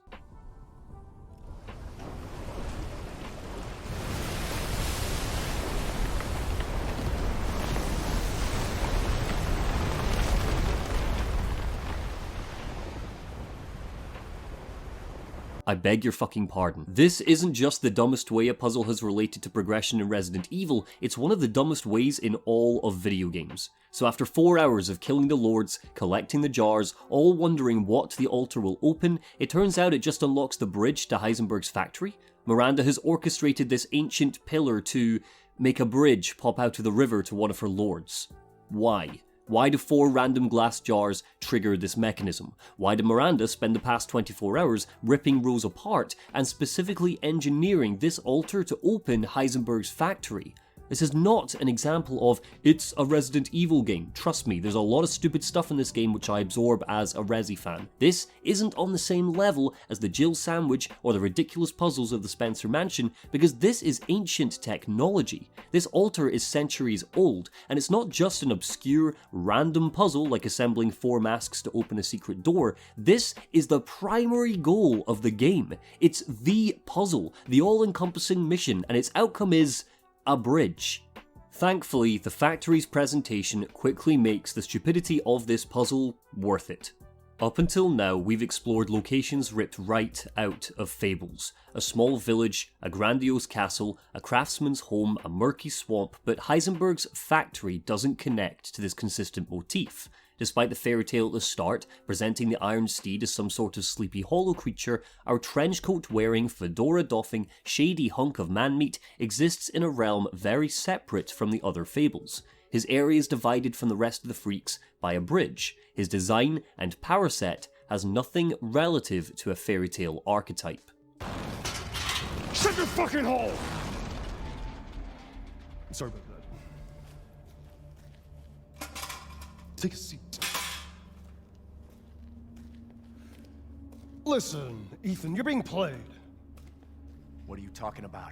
A: I beg your fucking pardon. This isn't just the dumbest way a puzzle has related to progression in Resident Evil, it's one of the dumbest ways in all of video games. So after 4 hours of killing the lords, collecting the jars, all wondering what the altar will open, it turns out it just unlocks the bridge to Heisenberg's factory. Miranda has orchestrated this ancient pillar to make a bridge pop out of the river to one of her lords. Why? Why do 4 random glass jars trigger this mechanism? Why did Miranda spend the past 24 hours ripping Rose apart and specifically engineering this altar to open Heisenberg's factory? This is not an example of, it's a Resident Evil game. Trust me, there's a lot of stupid stuff in this game which I absorb as a Resi fan. This isn't on the same level as the Jill sandwich or the ridiculous puzzles of the Spencer Mansion, because this is ancient technology. This altar is centuries old, and it's not just an obscure, random puzzle like assembling 4 masks to open a secret door. This is the primary goal of the game. It's the puzzle, the all-encompassing mission, and its outcome is a bridge. Thankfully, the factory's presentation quickly makes the stupidity of this puzzle worth it. Up until now, we've explored locations ripped right out of fables. A small village, a grandiose castle, a craftsman's home, a murky swamp, but Heisenberg's factory doesn't connect to this consistent motif. Despite the fairy tale at the start, presenting the Iron Steed as some sort of sleepy hollow creature, our trenchcoat-wearing, fedora-doffing, shady hunk of man-meat exists in a realm very separate from the other fables. His area is divided from the rest of the freaks by a bridge. His design and power set has nothing relative to a fairy tale archetype.
K: Shut your fucking hole!
R: Sorry about that. Take a seat. Listen, Ethan, you're being played.
J: What are you talking about?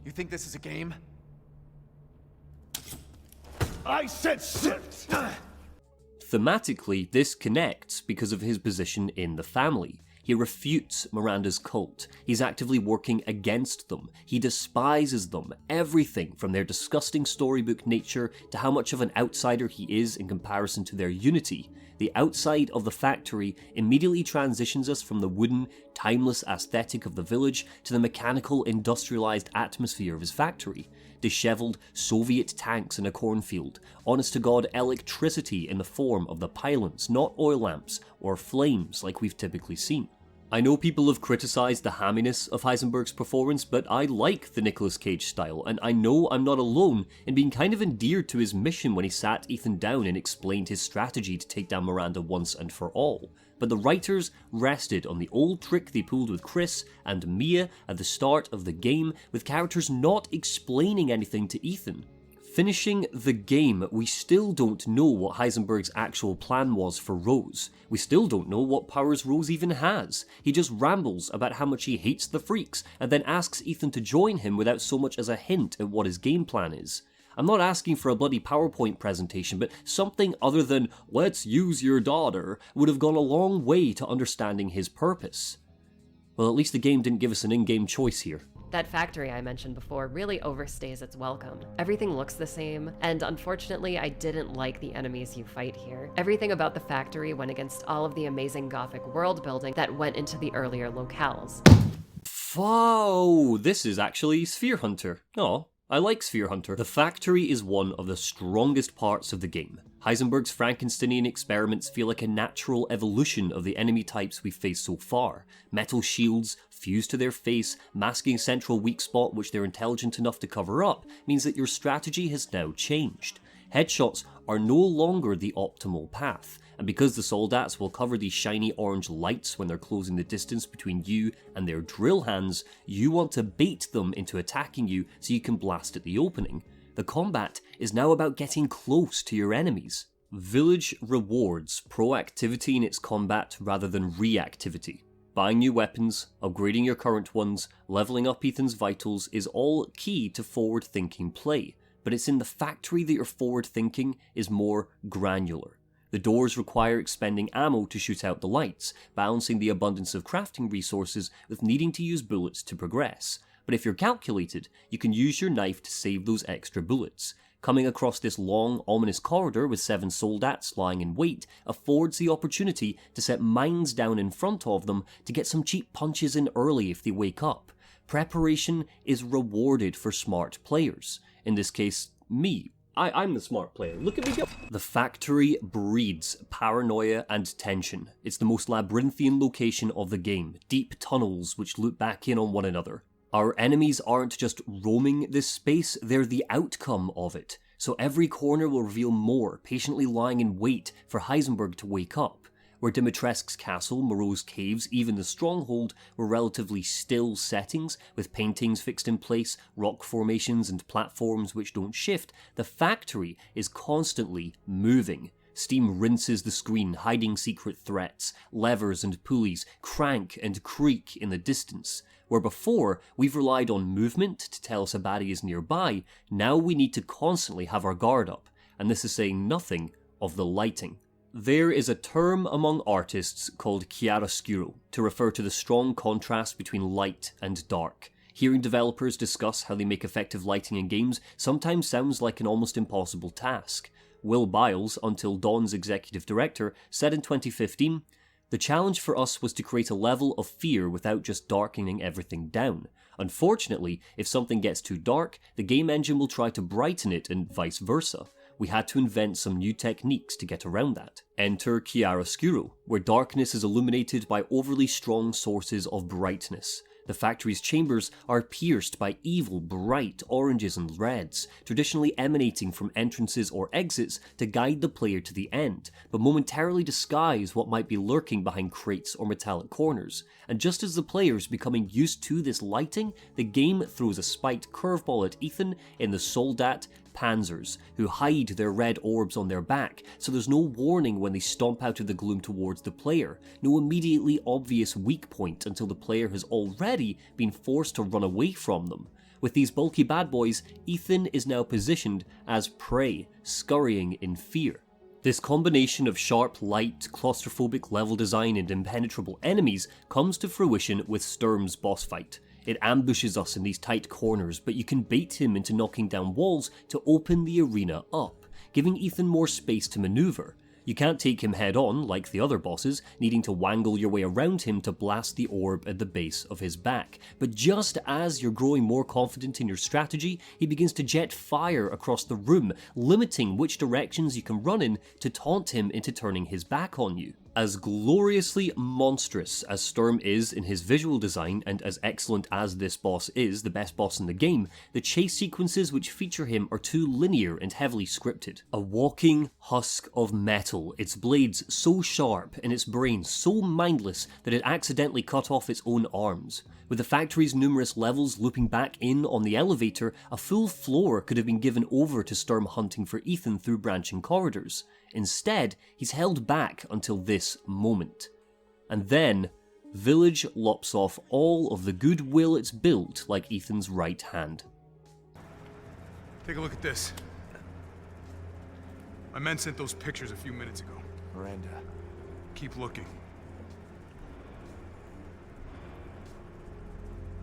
J: You think this is a game?
K: I said sit!
A: Thematically, this connects because of his position in the family. He refutes Miranda's cult. He's actively working against them. He despises them. Everything from their disgusting storybook nature to how much of an outsider he is in comparison to their unity. The outside of the factory immediately transitions us from the wooden, timeless aesthetic of the village to the mechanical, industrialized atmosphere of his factory. Disheveled Soviet tanks in a cornfield, honest-to-God electricity in the form of the pylons, not oil lamps or flames like we've typically seen. I know people have criticised the hamminess of Heisenberg's performance, but I like the Nicolas Cage style, and I know I'm not alone in being kind of endeared to his mission when he sat Ethan down and explained his strategy to take down Miranda once and for all. But the writers rested on the old trick they pulled with Chris and Mia at the start of the game, with characters not explaining anything to Ethan. Finishing the game, we still don't know what Heisenberg's actual plan was for Rose. We still don't know what powers Rose even has. He just rambles about how much he hates the freaks, and then asks Ethan to join him without so much as a hint at what his game plan is. I'm not asking for a bloody PowerPoint presentation, but something other than, let's use your daughter, would have gone a long way to understanding his purpose. Well, at least the game didn't give us an in-game choice here.
S: That factory I mentioned before really overstays its welcome. Everything looks the same, and unfortunately I didn't like the enemies you fight here. Everything about the factory went against all of the amazing Gothic world building that went into the earlier locales.
A: Whoa, this is actually Sphere Hunter. Oh, I like Sphere Hunter. The factory is one of the strongest parts of the game. Heisenberg's Frankensteinian experiments feel like a natural evolution of the enemy types we've faced so far. Metal shields, fused to their face, masking a central weak spot which they're intelligent enough to cover up, means that your strategy has now changed. Headshots are no longer the optimal path, and because the soldats will cover these shiny orange lights when they're closing the distance between you and their drill hands, you want to bait them into attacking you so you can blast at the opening. The combat is now about getting close to your enemies. Village rewards proactivity in its combat rather than reactivity. Buying new weapons, upgrading your current ones, leveling up Ethan's vitals is all key to forward-thinking play, but it's in the factory that your forward-thinking is more granular. The doors require expending ammo to shoot out the lights, balancing the abundance of crafting resources with needing to use bullets to progress. But if you're calculated, you can use your knife to save those extra bullets. Coming across this long, ominous corridor with 7 soldats lying in wait affords the opportunity to set mines down in front of them to get some cheap punches in early if they wake up. Preparation is rewarded for smart players. In this case, me. I'm the smart player. Look at me go. The factory breeds paranoia and tension. It's the most labyrinthian location of the game. Deep tunnels which loop back in on one another. Our enemies aren't just roaming this space, they're the outcome of it. So every corner will reveal more, patiently lying in wait for Heisenberg to wake up. where Dimitrescu's castle, Moreau's caves, even the stronghold were relatively still settings, with paintings fixed in place, rock formations and platforms which don't shift, the factory is constantly moving. Steam rinses the screen, hiding secret threats. Levers and pulleys crank and creak in the distance. Where before we've relied on movement to tell us a baddie is nearby, now we need to constantly have our guard up, and this is saying nothing of the lighting. There is a term among artists called chiaroscuro to refer to the strong contrast between light and dark. Hearing developers discuss how they make effective lighting in games sometimes sounds like an almost impossible task. Will Biles, Until Dawn's executive director, said in 2015, "The challenge for us was to create a level of fear without just darkening everything down. Unfortunately, if something gets too dark, the game engine will try to brighten it and vice versa. We had to invent some new techniques to get around that." Enter chiaroscuro, where darkness is illuminated by overly strong sources of brightness. The factory's chambers are pierced by evil, bright oranges and reds, traditionally emanating from entrances or exits to guide the player to the end, but momentarily disguise what might be lurking behind crates or metallic corners. And just as the player's becoming used to this lighting, the game throws a spiked curveball at Ethan in the Soldat Panzers, who hide their red orbs on their back, so there's no warning when they stomp out of the gloom towards the player, no immediately obvious weak point until the player has already been forced to run away from them. With these bulky bad boys, Ethan is now positioned as prey, scurrying in fear. This combination of sharp light, claustrophobic level design and impenetrable enemies comes to fruition with Sturm's boss fight. It ambushes us in these tight corners, but you can bait him into knocking down walls to open the arena up, giving Ethan more space to maneuver. You can't take him head on like the other bosses, needing to wangle your way around him to blast the orb at the base of his back. But just as you're growing more confident in your strategy, he begins to jet fire across the room, limiting which directions you can run in to taunt him into turning his back on you. As gloriously monstrous as Sturm is in his visual design, and as excellent as this boss is, the best boss in the game, the chase sequences which feature him are too linear and heavily scripted. A walking husk of metal, its blades so sharp and its brain so mindless that it accidentally cut off its own arms. With the factory's numerous levels looping back in on the elevator, a full floor could have been given over to Sturm hunting for Ethan through branching corridors. Instead, he's held back until this moment. And then, Village lops off all of the goodwill it's built like Ethan's right hand.
T: Take a look at this. My men sent those pictures a few minutes ago.
J: Miranda.
T: Keep looking.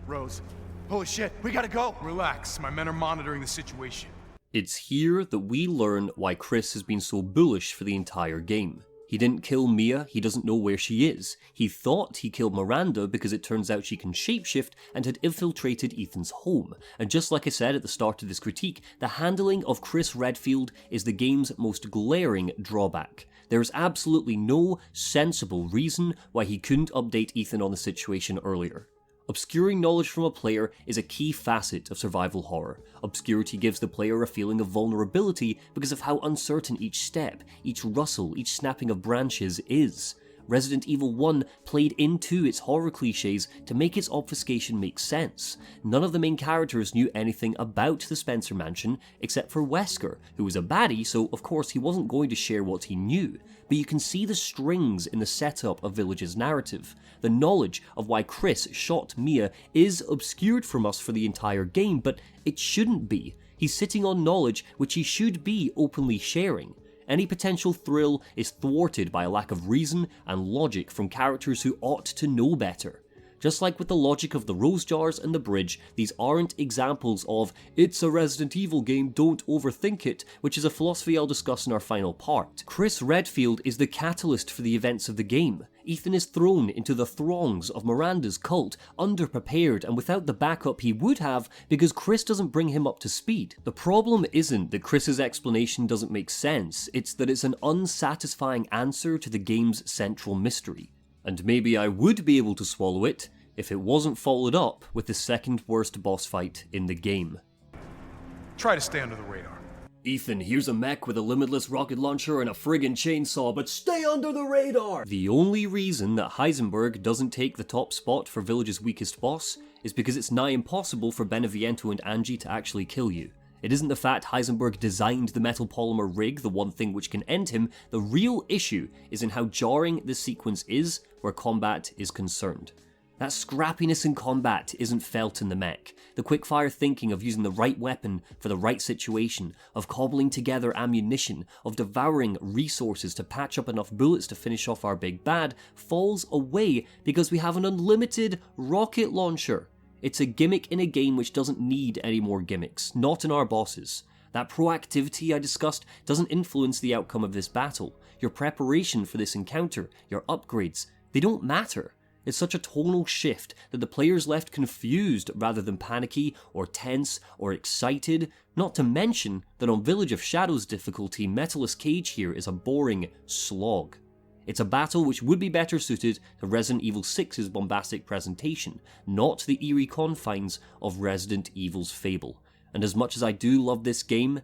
J: Rose. Holy shit, we gotta go!
T: Relax, my men are monitoring the situation.
A: It's here that we learn why Chris has been so bullish for the entire game. He didn't kill Mia, he doesn't know where she is. He thought he killed Miranda because it turns out she can shapeshift and had infiltrated Ethan's home. And just like I said at the start of this critique, the handling of Chris Redfield is the game's most glaring drawback. There is absolutely no sensible reason why he couldn't update Ethan on the situation earlier. Obscuring knowledge from a player is a key facet of survival horror. Obscurity gives the player a feeling of vulnerability because of how uncertain each step, each rustle, each snapping of branches is. Resident Evil 1 played into its horror cliches to make its obfuscation make sense. None of the main characters knew anything about the Spencer Mansion except for Wesker, who was a baddie, so of course he wasn't going to share what he knew. But you can see the strings in the setup of Village's narrative. The knowledge of why Chris shot Mia is obscured from us for the entire game, but it shouldn't be. He's sitting on knowledge which he should be openly sharing. Any potential thrill is thwarted by a lack of reason and logic from characters who ought to know better. Just like with the logic of the rose jars and the bridge, these aren't examples of "it's a Resident Evil game, don't overthink it," which is a philosophy I'll discuss in our final part. Chris Redfield is the catalyst for the events of the game. Ethan is thrown into the throngs of Miranda's cult, underprepared and without the backup he would have because Chris doesn't bring him up to speed. The problem isn't that Chris's explanation doesn't make sense, it's that it's an unsatisfying answer to the game's central mystery. And maybe I would be able to swallow it if it wasn't followed up with the second worst boss fight in the game.
T: Try to stay under the radar.
A: Ethan, here's a mech with a limitless rocket launcher and a friggin' chainsaw, but stay under the radar! The only reason that Heisenberg doesn't take the top spot for Village's weakest boss is because it's nigh impossible for Beneviento and Angie to actually kill you. It isn't the fact Heisenberg designed the metal polymer rig, the one thing which can end him. The real issue is in how jarring this sequence is where combat is concerned. That scrappiness in combat isn't felt in the mech. The quickfire thinking of using the right weapon for the right situation, of cobbling together ammunition, of devouring resources to patch up enough bullets to finish off our big bad, falls away because we have an unlimited rocket launcher. It's a gimmick in a game which doesn't need any more gimmicks, not in our bosses. That proactivity I discussed doesn't influence the outcome of this battle. Your preparation for this encounter, your upgrades, they don't matter. It's such a tonal shift that the player's left confused rather than panicky or tense or excited, not to mention that on Village of Shadows difficulty, Metalist Cage here is a boring slog. It's a battle which would be better suited to Resident Evil 6's bombastic presentation, not the eerie confines of Resident Evil's fable. And as much as I do love this game,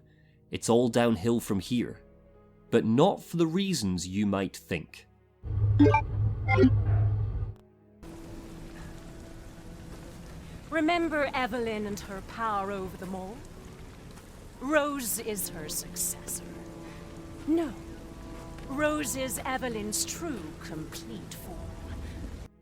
A: it's all downhill from here. But not for the reasons you might think.
I: Remember Evelyn and her power over them all? Rose is her successor. No. Rose is Evelyn's true, complete form.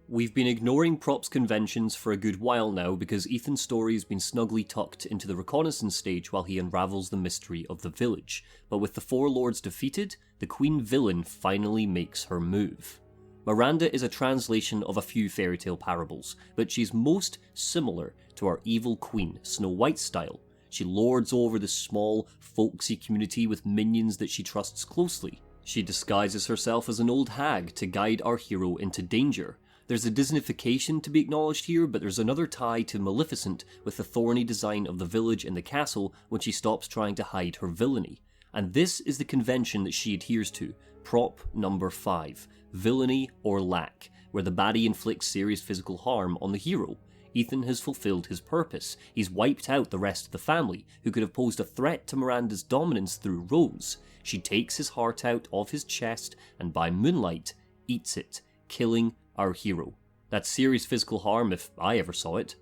A: We've been ignoring props conventions for a good while now because Ethan's story has been snugly tucked into the reconnaissance stage while he unravels the mystery of the village. But with the four lords defeated, the queen villain finally makes her move. Miranda is a translation of a few fairy tale parables, but she's most similar to our evil queen, Snow White style. She lords over the small, folksy community with minions that she trusts closely. She disguises herself as an old hag to guide our hero into danger. There's a Disneyfication to be acknowledged here, but there's another tie to Maleficent with the thorny design of the village and the castle when she stops trying to hide her villainy. And this is the convention that she adheres to, prop number 5, villainy or lack, where the baddie inflicts serious physical harm on the hero. Ethan has fulfilled his purpose. He's wiped out the rest of the family, who could have posed a threat to Miranda's dominance through Rose. She takes his heart out of his chest and by moonlight eats it, killing our hero. That's serious physical harm if I ever saw it.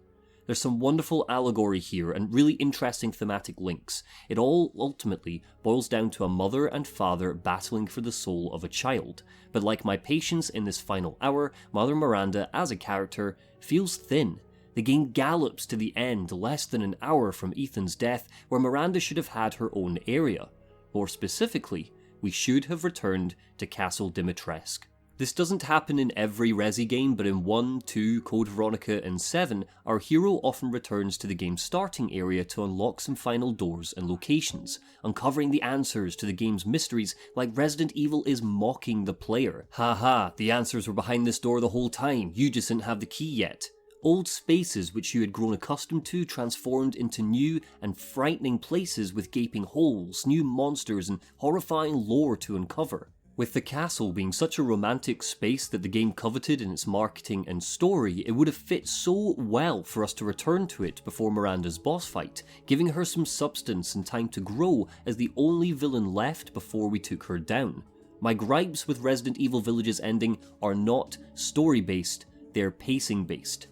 A: There's some wonderful allegory here and really interesting thematic links. It all ultimately boils down to a mother and father battling for the soul of a child. But like my patience in this final hour, Mother Miranda as a character feels thin. The game gallops to the end less than an hour from Ethan's death, where Miranda should have had her own area. More specifically, we should have returned to Castle Dimitrescu. This doesn't happen in every Resi game, but in 1, 2, Code Veronica, and 7, our hero often returns to the game's starting area to unlock some final doors and locations, uncovering the answers to the game's mysteries like Resident Evil is mocking the player. Haha, the answers were behind this door the whole time, you just didn't have the key yet. Old spaces which you had grown accustomed to transformed into new and frightening places with gaping holes, new monsters, and horrifying lore to uncover. With the castle being such a romantic space that the game coveted in its marketing and story, it would have fit so well for us to return to it before Miranda's boss fight, giving her some substance and time to grow as the only villain left before we took her down. My gripes with Resident Evil Village's ending are not story-based, they're pacing-based.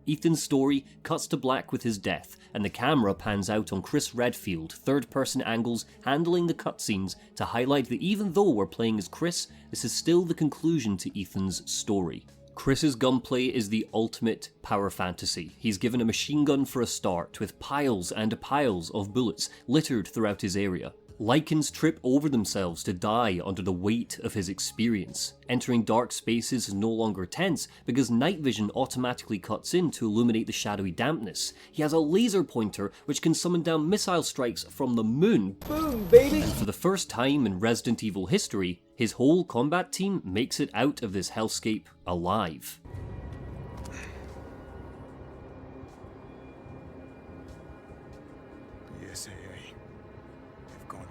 A: Ethan's story cuts to black with his death, and the camera pans out on Chris Redfield, third-person angles handling the cutscenes to highlight that even though we're playing as Chris, this is still the conclusion to Ethan's story. Chris's gunplay is the ultimate power fantasy. He's given a machine gun for a start, with piles and piles of bullets littered throughout his area. Lycans trip over themselves to die under the weight of his experience. Entering dark spaces is no longer tense because night vision automatically cuts in to illuminate the shadowy dampness. He has a laser pointer which can summon down missile strikes from the moon. Boom, baby! And for the first time in Resident Evil history, his whole combat team makes it out of this hellscape alive.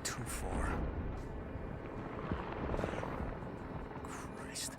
D: Too far. Christ.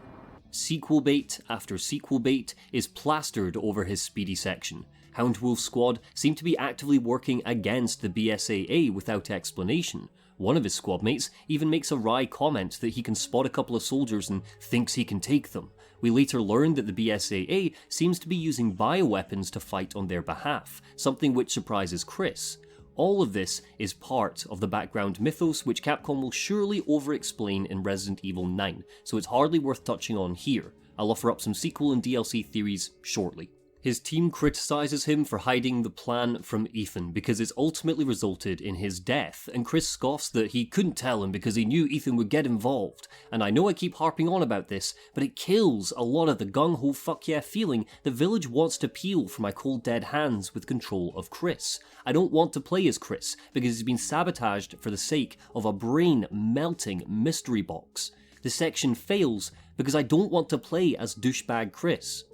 A: Sequel bait after sequel bait is plastered over his speedy section. Houndwolf's squad seem to be actively working against the BSAA without explanation. One of his squad mates even makes a wry comment that he can spot a couple of soldiers and thinks he can take them. We later learn that the BSAA seems to be using bioweapons to fight on their behalf, something which surprises Chris. All of this is part of the background mythos which Capcom will surely over-explain in Resident Evil 9, so it's hardly worth touching on here. I'll offer up some sequel and DLC theories shortly. His team criticises him for hiding the plan from Ethan because it's ultimately resulted in his death, and Chris scoffs that he couldn't tell him because he knew Ethan would get involved. And I know I keep harping on about this, but it kills a lot of the gung-ho fuck yeah feeling the village wants to peel from my cold dead hands with control of Chris. I don't want to play as Chris because he's been sabotaged for the sake of a brain-melting mystery box. This section fails because I don't want to play as douchebag Chris.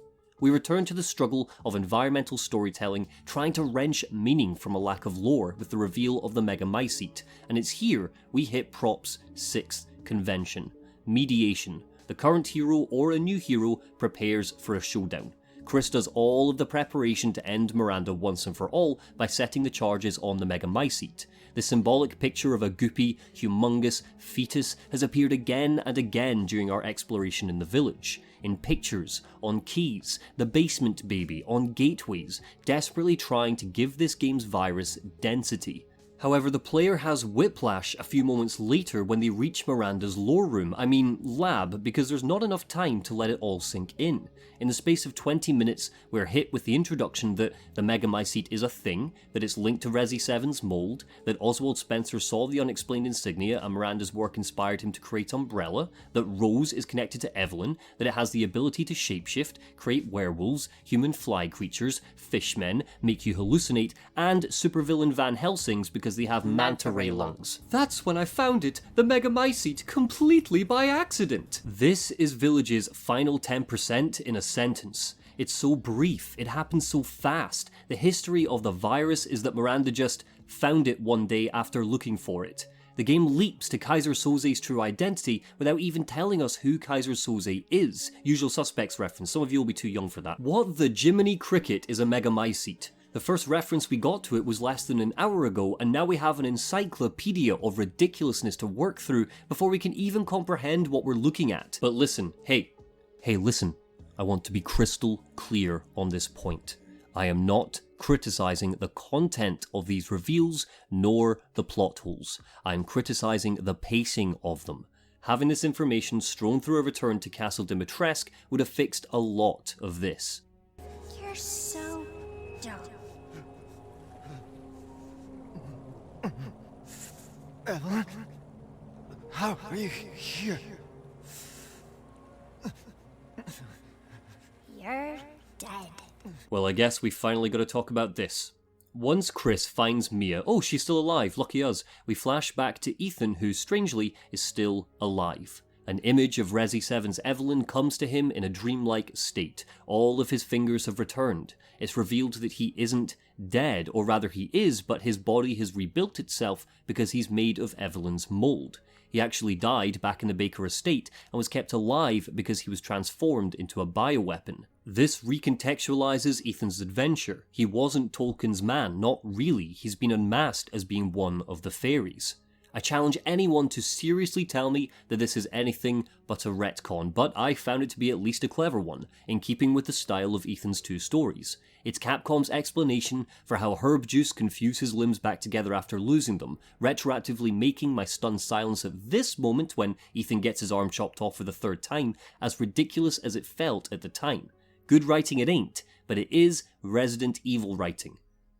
A: We return to the struggle of environmental storytelling, trying to wrench meaning from a lack of lore with the reveal of the Megamycete, and it's here we hit Prop's 6th convention. Mediation. The current hero or a new hero prepares for a showdown. Chris does all of the preparation to end Miranda once and for all by setting the charges on the Megamycete. The symbolic picture of a goopy, humongous fetus has appeared again and again during our exploration in the village. In pictures, on keys, the basement baby, on gateways, desperately trying to give this game's virus density. However, the player has whiplash a few moments later when they reach Miranda's lore room, lab, because there's not enough time to let it all sink in. In the space of 20 minutes, we're hit with the introduction that the Megamycete is a thing, that it's linked to Resi 7's mold, that Oswald Spencer saw the unexplained insignia and Miranda's work inspired him to create Umbrella, that Rose is connected to Evelyn, that it has the ability to shapeshift, create werewolves, human fly creatures, fishmen, make you hallucinate, and supervillain Van Helsing's because they have manta ray lungs. That's when I found it, the Megamycete, completely by accident. This is Village's final 10% in a sentence. It's so brief, it happens so fast. The history of the virus is that Miranda just found it one day after looking for it. The game leaps to Kaiser Soze's true identity without even telling us who Kaiser Soze is. Usual Suspects reference, some of you will be too young for that. What the Jiminy Cricket is a Megamycete? The first reference we got to it was less than an hour ago, and now we have an encyclopedia of ridiculousness to work through before we can even comprehend what we're looking at. But listen, hey listen, I want to be crystal clear on this point. I am not criticizing the content of these reveals, nor the plot holes. I am criticizing the pacing of them. Having this information strewn through a return to Castle Dimitrescu would have fixed a lot of this.
P: You're so dumb.
H: Evelyn? How are you here?
P: You're dead.
A: Well, I guess we finally got to talk about this. Once Chris finds Mia, oh, she's still alive, lucky us, we flash back to Ethan, who, strangely, is still alive. An image of Resi 7's Evelyn comes to him in a dreamlike state. All of his fingers have returned. It's revealed that he isn't dead, or rather he is, but his body has rebuilt itself because he's made of Evelyn's mold. He actually died back in the Baker estate and was kept alive because he was transformed into a bioweapon. This recontextualizes Ethan's adventure. He wasn't Tolkien's man, not really. He's been unmasked as being one of the fairies. I challenge anyone to seriously tell me that this is anything but a retcon, but I found it to be at least a clever one, in keeping with the style of Ethan's two stories. It's Capcom's explanation for how herb juice can fuse his limbs back together after losing them, retroactively making my stunned silence at this moment when Ethan gets his arm chopped off for the third time as ridiculous as it felt at the time. Good writing it ain't, but it is Resident Evil writing.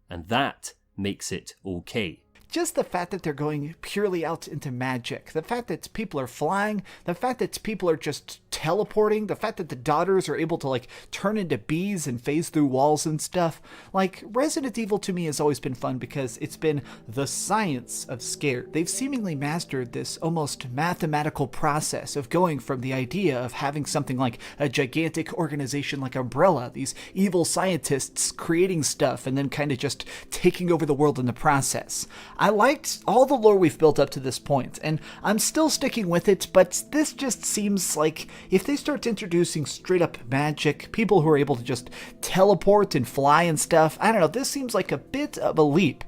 A: And that makes it okay.
U: Just the fact that they're going purely out into magic, the fact that people are flying, the fact that people are just teleporting, the fact that the daughters are able to turn into bees and phase through walls and stuff. Resident Evil to me has always been fun because it's been the science of scare. They've seemingly mastered this almost mathematical process of going from the idea of having something like a gigantic organization like Umbrella, these evil scientists creating stuff and then kind of just taking over the world in the process. I liked all the lore we've built up to this point, and I'm still sticking with it, but this just seems like if they start introducing straight up magic, people who are able to just teleport and fly and stuff, I don't know, this seems like a bit of a leap.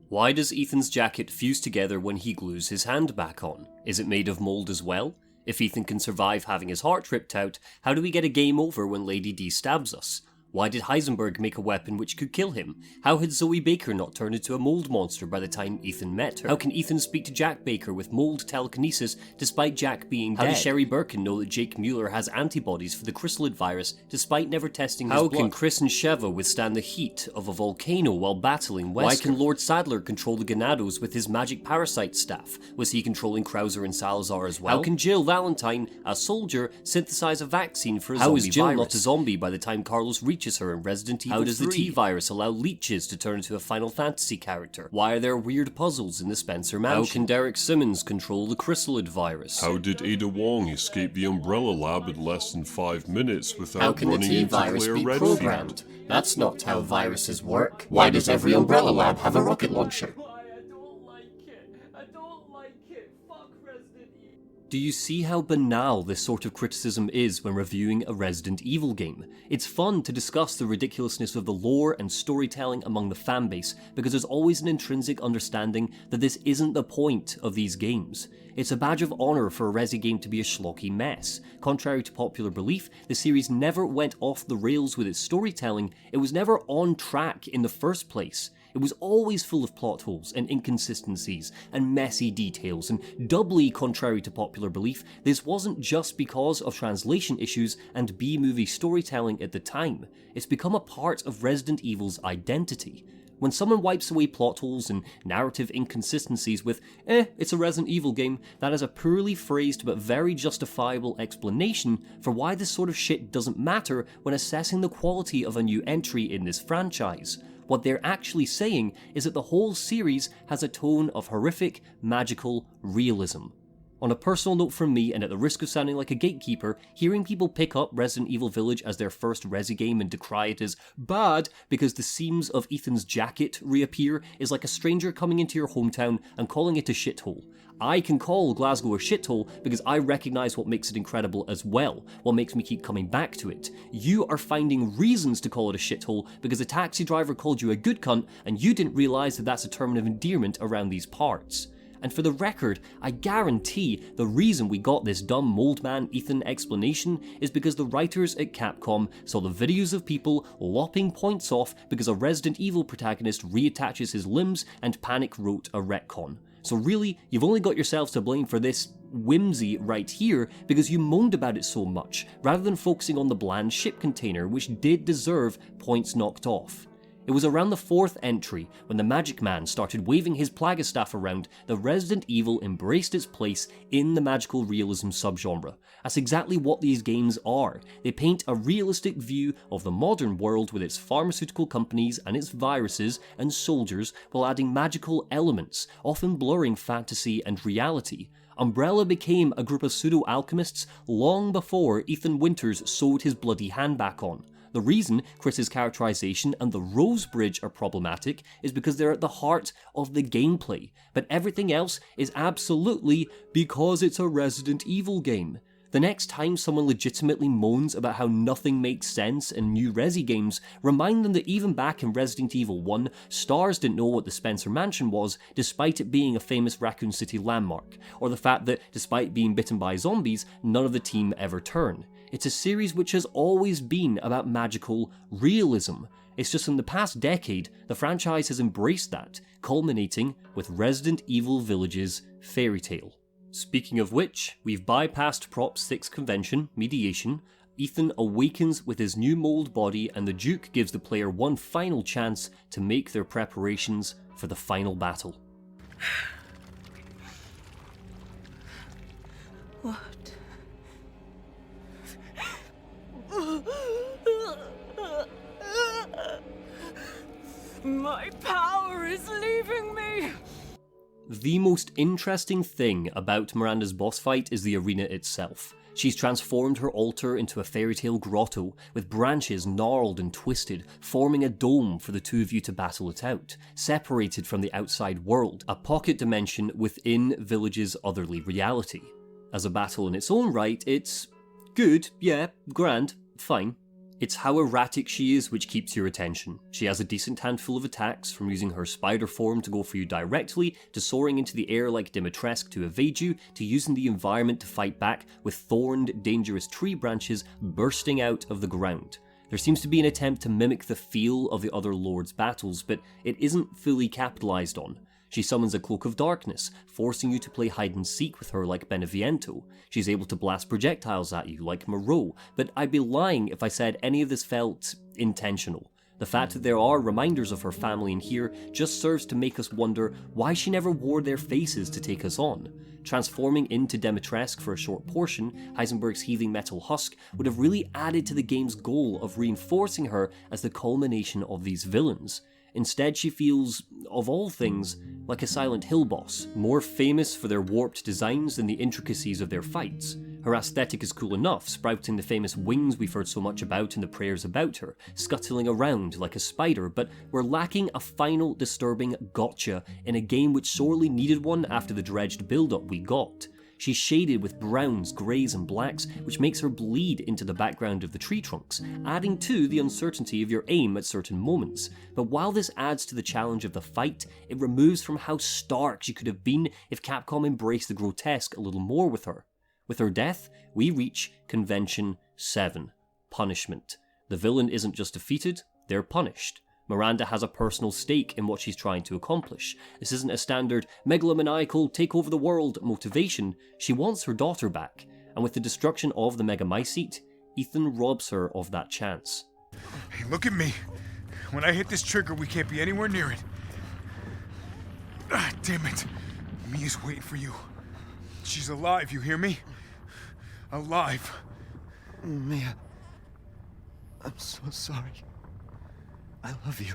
A: Why does Ethan's jacket fuse together when he glues his hand back on? Is it made of mold as well? If Ethan can survive having his heart ripped out, how do we get a game over when Lady D stabs us? Why did Heisenberg make a weapon which could kill him? How had Zoe Baker not turned into a mold monster by the time Ethan met her? How can Ethan speak to Jack Baker with mold telekinesis despite Jack being dead? How does Sherry Birkin know that Jake Mueller has antibodies for the chrysalid virus despite never testing his blood? How can Chris and Sheva withstand the heat of a volcano while battling Wesker? Why can Lord Sadler control the Ganados with his magic parasite staff? Was he controlling Krauser and Salazar as well? How can Jill Valentine, a soldier, synthesize a vaccine for a zombie virus? How is Jill not a zombie by the time Carlos reaches her in Resident Evil 3? How does the T-virus allow leeches to turn into a Final Fantasy character? Why are there weird puzzles in the Spencer Mansion? How can Derek Simmons control the chrysalid virus?
F: How did Ada Wong escape the Umbrella Lab in less than 5 minutes without running into Claire Redfield?
A: That's not how viruses work. Why does every Umbrella Lab have a rocket launcher? Do you see how banal this sort of criticism is when reviewing a Resident Evil game? It's fun to discuss the ridiculousness of the lore and storytelling among the fanbase, because there's always an intrinsic understanding that this isn't the point of these games. It's a badge of honour for a Resi game to be a schlocky mess. Contrary to popular belief, the series never went off the rails with its storytelling, it was never on track in the first place. It was always full of plot holes and inconsistencies and messy details, and doubly contrary to popular belief, this wasn't just because of translation issues and B-movie storytelling at the time. It's become a part of Resident Evil's identity. When someone wipes away plot holes and narrative inconsistencies with, it's a Resident Evil game, that is a poorly phrased but very justifiable explanation for why this sort of shit doesn't matter when assessing the quality of a new entry in this franchise. What they're actually saying is that the whole series has a tone of horrific, magical realism. On a personal note from me, and at the risk of sounding like a gatekeeper, hearing people pick up Resident Evil Village as their first Resi game and decry it as bad because the seams of Ethan's jacket reappear is like a stranger coming into your hometown and calling it a shithole. I can call Glasgow a shithole because I recognise what makes it incredible as well, what makes me keep coming back to it. You are finding reasons to call it a shithole because a taxi driver called you a good cunt and you didn't realise that that's a term of endearment around these parts. And for the record, I guarantee the reason we got this dumb Moldman Ethan explanation is because the writers at Capcom saw the videos of people lopping points off because a Resident Evil protagonist reattaches his limbs and panic wrote a retcon. So really, you've only got yourselves to blame for this whimsy right here because you moaned about it so much, rather than focusing on the bland ship container, which did deserve points knocked off. It was around the 4th entry, when the Magic Man started waving his Plaguestaff around, that Resident Evil embraced its place in the magical realism subgenre. That's exactly what these games are. They paint a realistic view of the modern world with its pharmaceutical companies and its viruses and soldiers, while adding magical elements, often blurring fantasy and reality. Umbrella became a group of pseudo-alchemists long before Ethan Winters sewed his bloody hand back on. The reason Chris's characterization and the Rose Bridge are problematic is because they're at the heart of the gameplay, but everything else is absolutely because it's a Resident Evil game. The next time someone legitimately moans about how nothing makes sense in new Resi games, remind them that even back in Resident Evil 1, Stars didn't know what the Spencer Mansion was, despite it being a famous Raccoon City landmark, or the fact that, despite being bitten by zombies, none of the team ever turn. It's a series which has always been about magical realism. It's just in the past decade, the franchise has embraced that, culminating with Resident Evil Village's Fairytale. Speaking of which, we've bypassed Prop 6 convention, mediation, Ethan awakens with his new mold body, and the Duke gives the player one final chance to make their preparations for the final battle.
I: What? My power is leaving me!
A: The most interesting thing about Miranda's boss fight is the arena itself. She's transformed her altar into a fairytale grotto, with branches gnarled and twisted, forming a dome for the two of you to battle it out, separated from the outside world, a pocket dimension within Village's otherly reality. As a battle in its own right, it's good, yeah, grand, fine. It's how erratic she is which keeps your attention. She has a decent handful of attacks, from using her spider form to go for you directly, to soaring into the air like Dimitrescu to evade you, to using the environment to fight back with thorned, dangerous tree branches bursting out of the ground. There seems to be an attempt to mimic the feel of the other lords' battles, but it isn't fully capitalized on. She summons a cloak of darkness, forcing you to play hide and seek with her like Beneviento. She's able to blast projectiles at you like Moreau, but I'd be lying if I said any of this felt intentional. The fact that there are reminders of her family in here just serves to make us wonder why she never wore their faces to take us on. Transforming into Dimitrescu for a short portion, Heisenberg's heaving metal husk would have really added to the game's goal of reinforcing her as the culmination of these villains. Instead, she feels, of all things, like a Silent Hill boss, more famous for their warped designs than the intricacies of their fights. Her aesthetic is cool enough, sprouting the famous wings we've heard so much about in the prayers about her, scuttling around like a spider, but we're lacking a final disturbing gotcha in a game which sorely needed one after the dredged build-up we got. She's shaded with browns, greys and blacks, which makes her bleed into the background of the tree trunks, adding to the uncertainty of your aim at certain moments. But while this adds to the challenge of the fight, it removes from how stark she could have been if Capcom embraced the grotesque a little more with her. With her death, we reach Convention 7, Punishment. The villain isn't just defeated, they're punished. Miranda has a personal stake in what she's trying to accomplish. This isn't a standard megalomaniacal take over the world motivation. She wants her daughter back, and with the destruction of the Megamycete, Ethan robs her of that chance.
T: Hey, look at me. When I hit this trigger, we can't be anywhere near it. Ah, damn it. Mia's waiting for you. She's alive, you hear me? Alive.
R: Mia, I'm so sorry. I love you.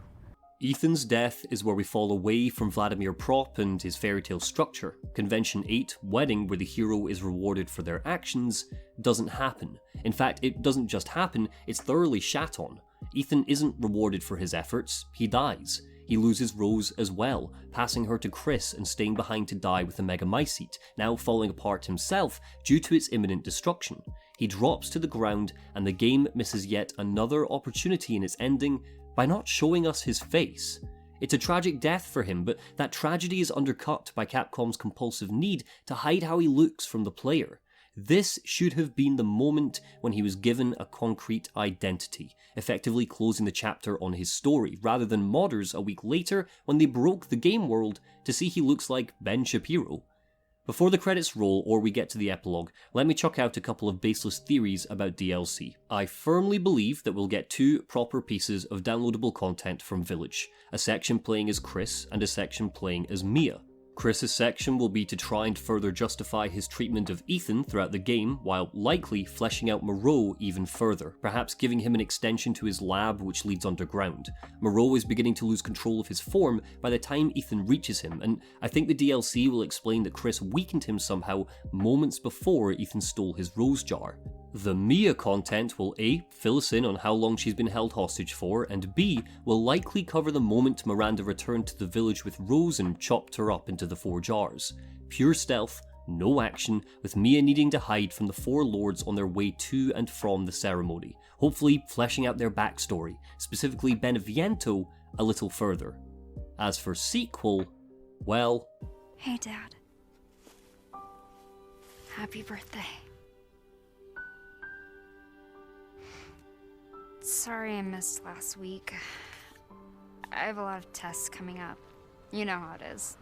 A: Ethan's death is where we fall away from Vladimir Prop and his fairytale structure. Convention 8, Wedding, where the hero is rewarded for their actions, doesn't happen. In fact, it doesn't just happen, it's thoroughly shat on. Ethan isn't rewarded for his efforts, he dies. He loses Rose as well, passing her to Chris and staying behind to die with the Megamycete, now falling apart himself due to its imminent destruction. He drops to the ground, and the game misses yet another opportunity in its ending by not showing us his face. It's a tragic death for him, but that tragedy is undercut by Capcom's compulsive need to hide how he looks from the player. This should have been the moment when he was given a concrete identity, effectively closing the chapter on his story, rather than modders a week later when they broke the game world to see he looks like Ben Shapiro. Before the credits roll or we get to the epilogue, let me chuck out a couple of baseless theories about DLC. I firmly believe that we'll get 2 proper pieces of downloadable content from Village, a section playing as Chris and a section playing as Mia. Chris's section will be to try and further justify his treatment of Ethan throughout the game, while likely fleshing out Moreau even further, perhaps giving him an extension to his lab which leads underground. Moreau is beginning to lose control of his form by the time Ethan reaches him, and I think the DLC will explain that Chris weakened him somehow moments before Ethan stole his rose jar. The Mia content will A, fill us in on how long she's been held hostage for, and B, will likely cover the moment Miranda returned to the village with Rose and chopped her up into the 4 jars. Pure stealth, no action, with Mia needing to hide from the 4 lords on their way to and from the ceremony, hopefully fleshing out their backstory, specifically Beneviento, a little further. As for sequel, well...
P: Hey, Dad. Happy birthday. Sorry I missed last week. I have a lot of tests coming up. You know how it is.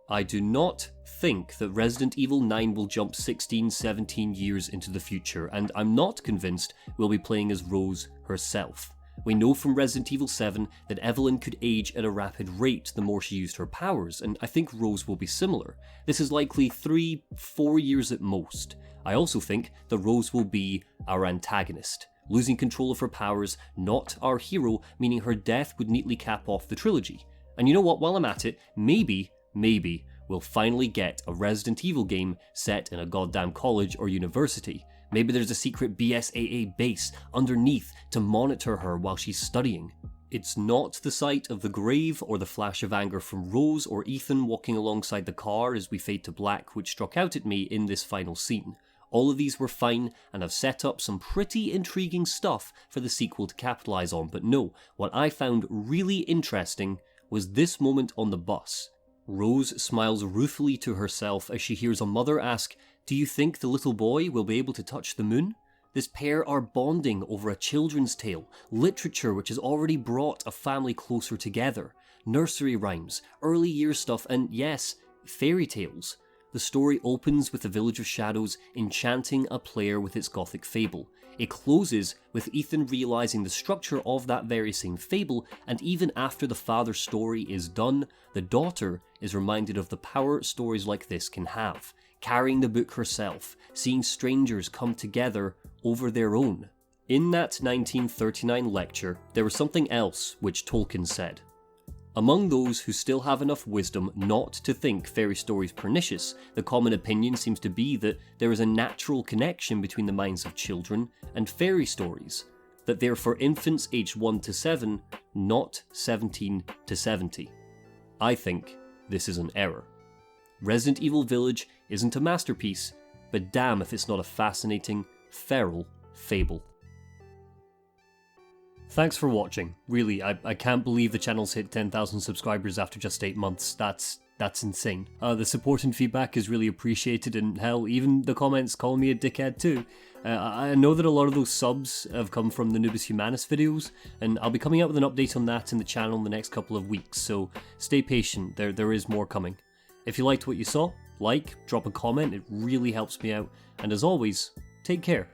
A: I do not think that Resident Evil 9 will jump 16-17 years into the future, and I'm not convinced we'll be playing as Rose herself. We know from Resident Evil 7 that Evelyn could age at a rapid rate the more she used her powers, and I think Rose will be similar. This is likely 3-4 years at most. I also think that Rose will be our antagonist, losing control of her powers, not our hero, meaning her death would neatly cap off the trilogy. And you know what, while I'm at it, maybe we'll finally get a Resident Evil game set in a goddamn college or university. Maybe there's a secret BSAA base underneath to monitor her while she's studying. It's not the sight of the grave or the flash of anger from Rose or Ethan walking alongside the car as we fade to black which struck out at me in this final scene. All of these were fine and have set up some pretty intriguing stuff for the sequel to capitalise on, but no, what I found really interesting was this moment on the bus. Rose smiles ruefully to herself as she hears a mother ask, "Do you think the little boy will be able to touch the moon?" This pair are bonding over a children's tale, literature which has already brought a family closer together, nursery rhymes, early years stuff, and yes, fairy tales. The story opens with the Village of Shadows enchanting a player with its gothic fable. It closes with Ethan realising the structure of that very same fable, and even after the father's story is done, the daughter is reminded of the power stories like this can have, carrying the book herself, seeing strangers come together over their own. In that 1939 lecture, there was something else which Tolkien said. Among those who still have enough wisdom not to think fairy stories pernicious, the common opinion seems to be that there is a natural connection between the minds of children and fairy stories, that they're for infants aged 1 to 7, not 17 to 70. I think this is an error. Resident Evil Village isn't a masterpiece, but damn if it's not a fascinating, feral fable. Thanks for watching. Really, I can't believe the channel's hit 10,000 subscribers after just 8 months. That's insane. The support and feedback is really appreciated, and hell, even the comments call me a dickhead too. I know that a lot of those subs have come from the Nubis Humanus videos, and I'll be coming out with an update on that in the channel in the next couple of weeks, so stay patient, there is more coming. If you liked what you saw, drop a comment, it really helps me out, and as always, take care.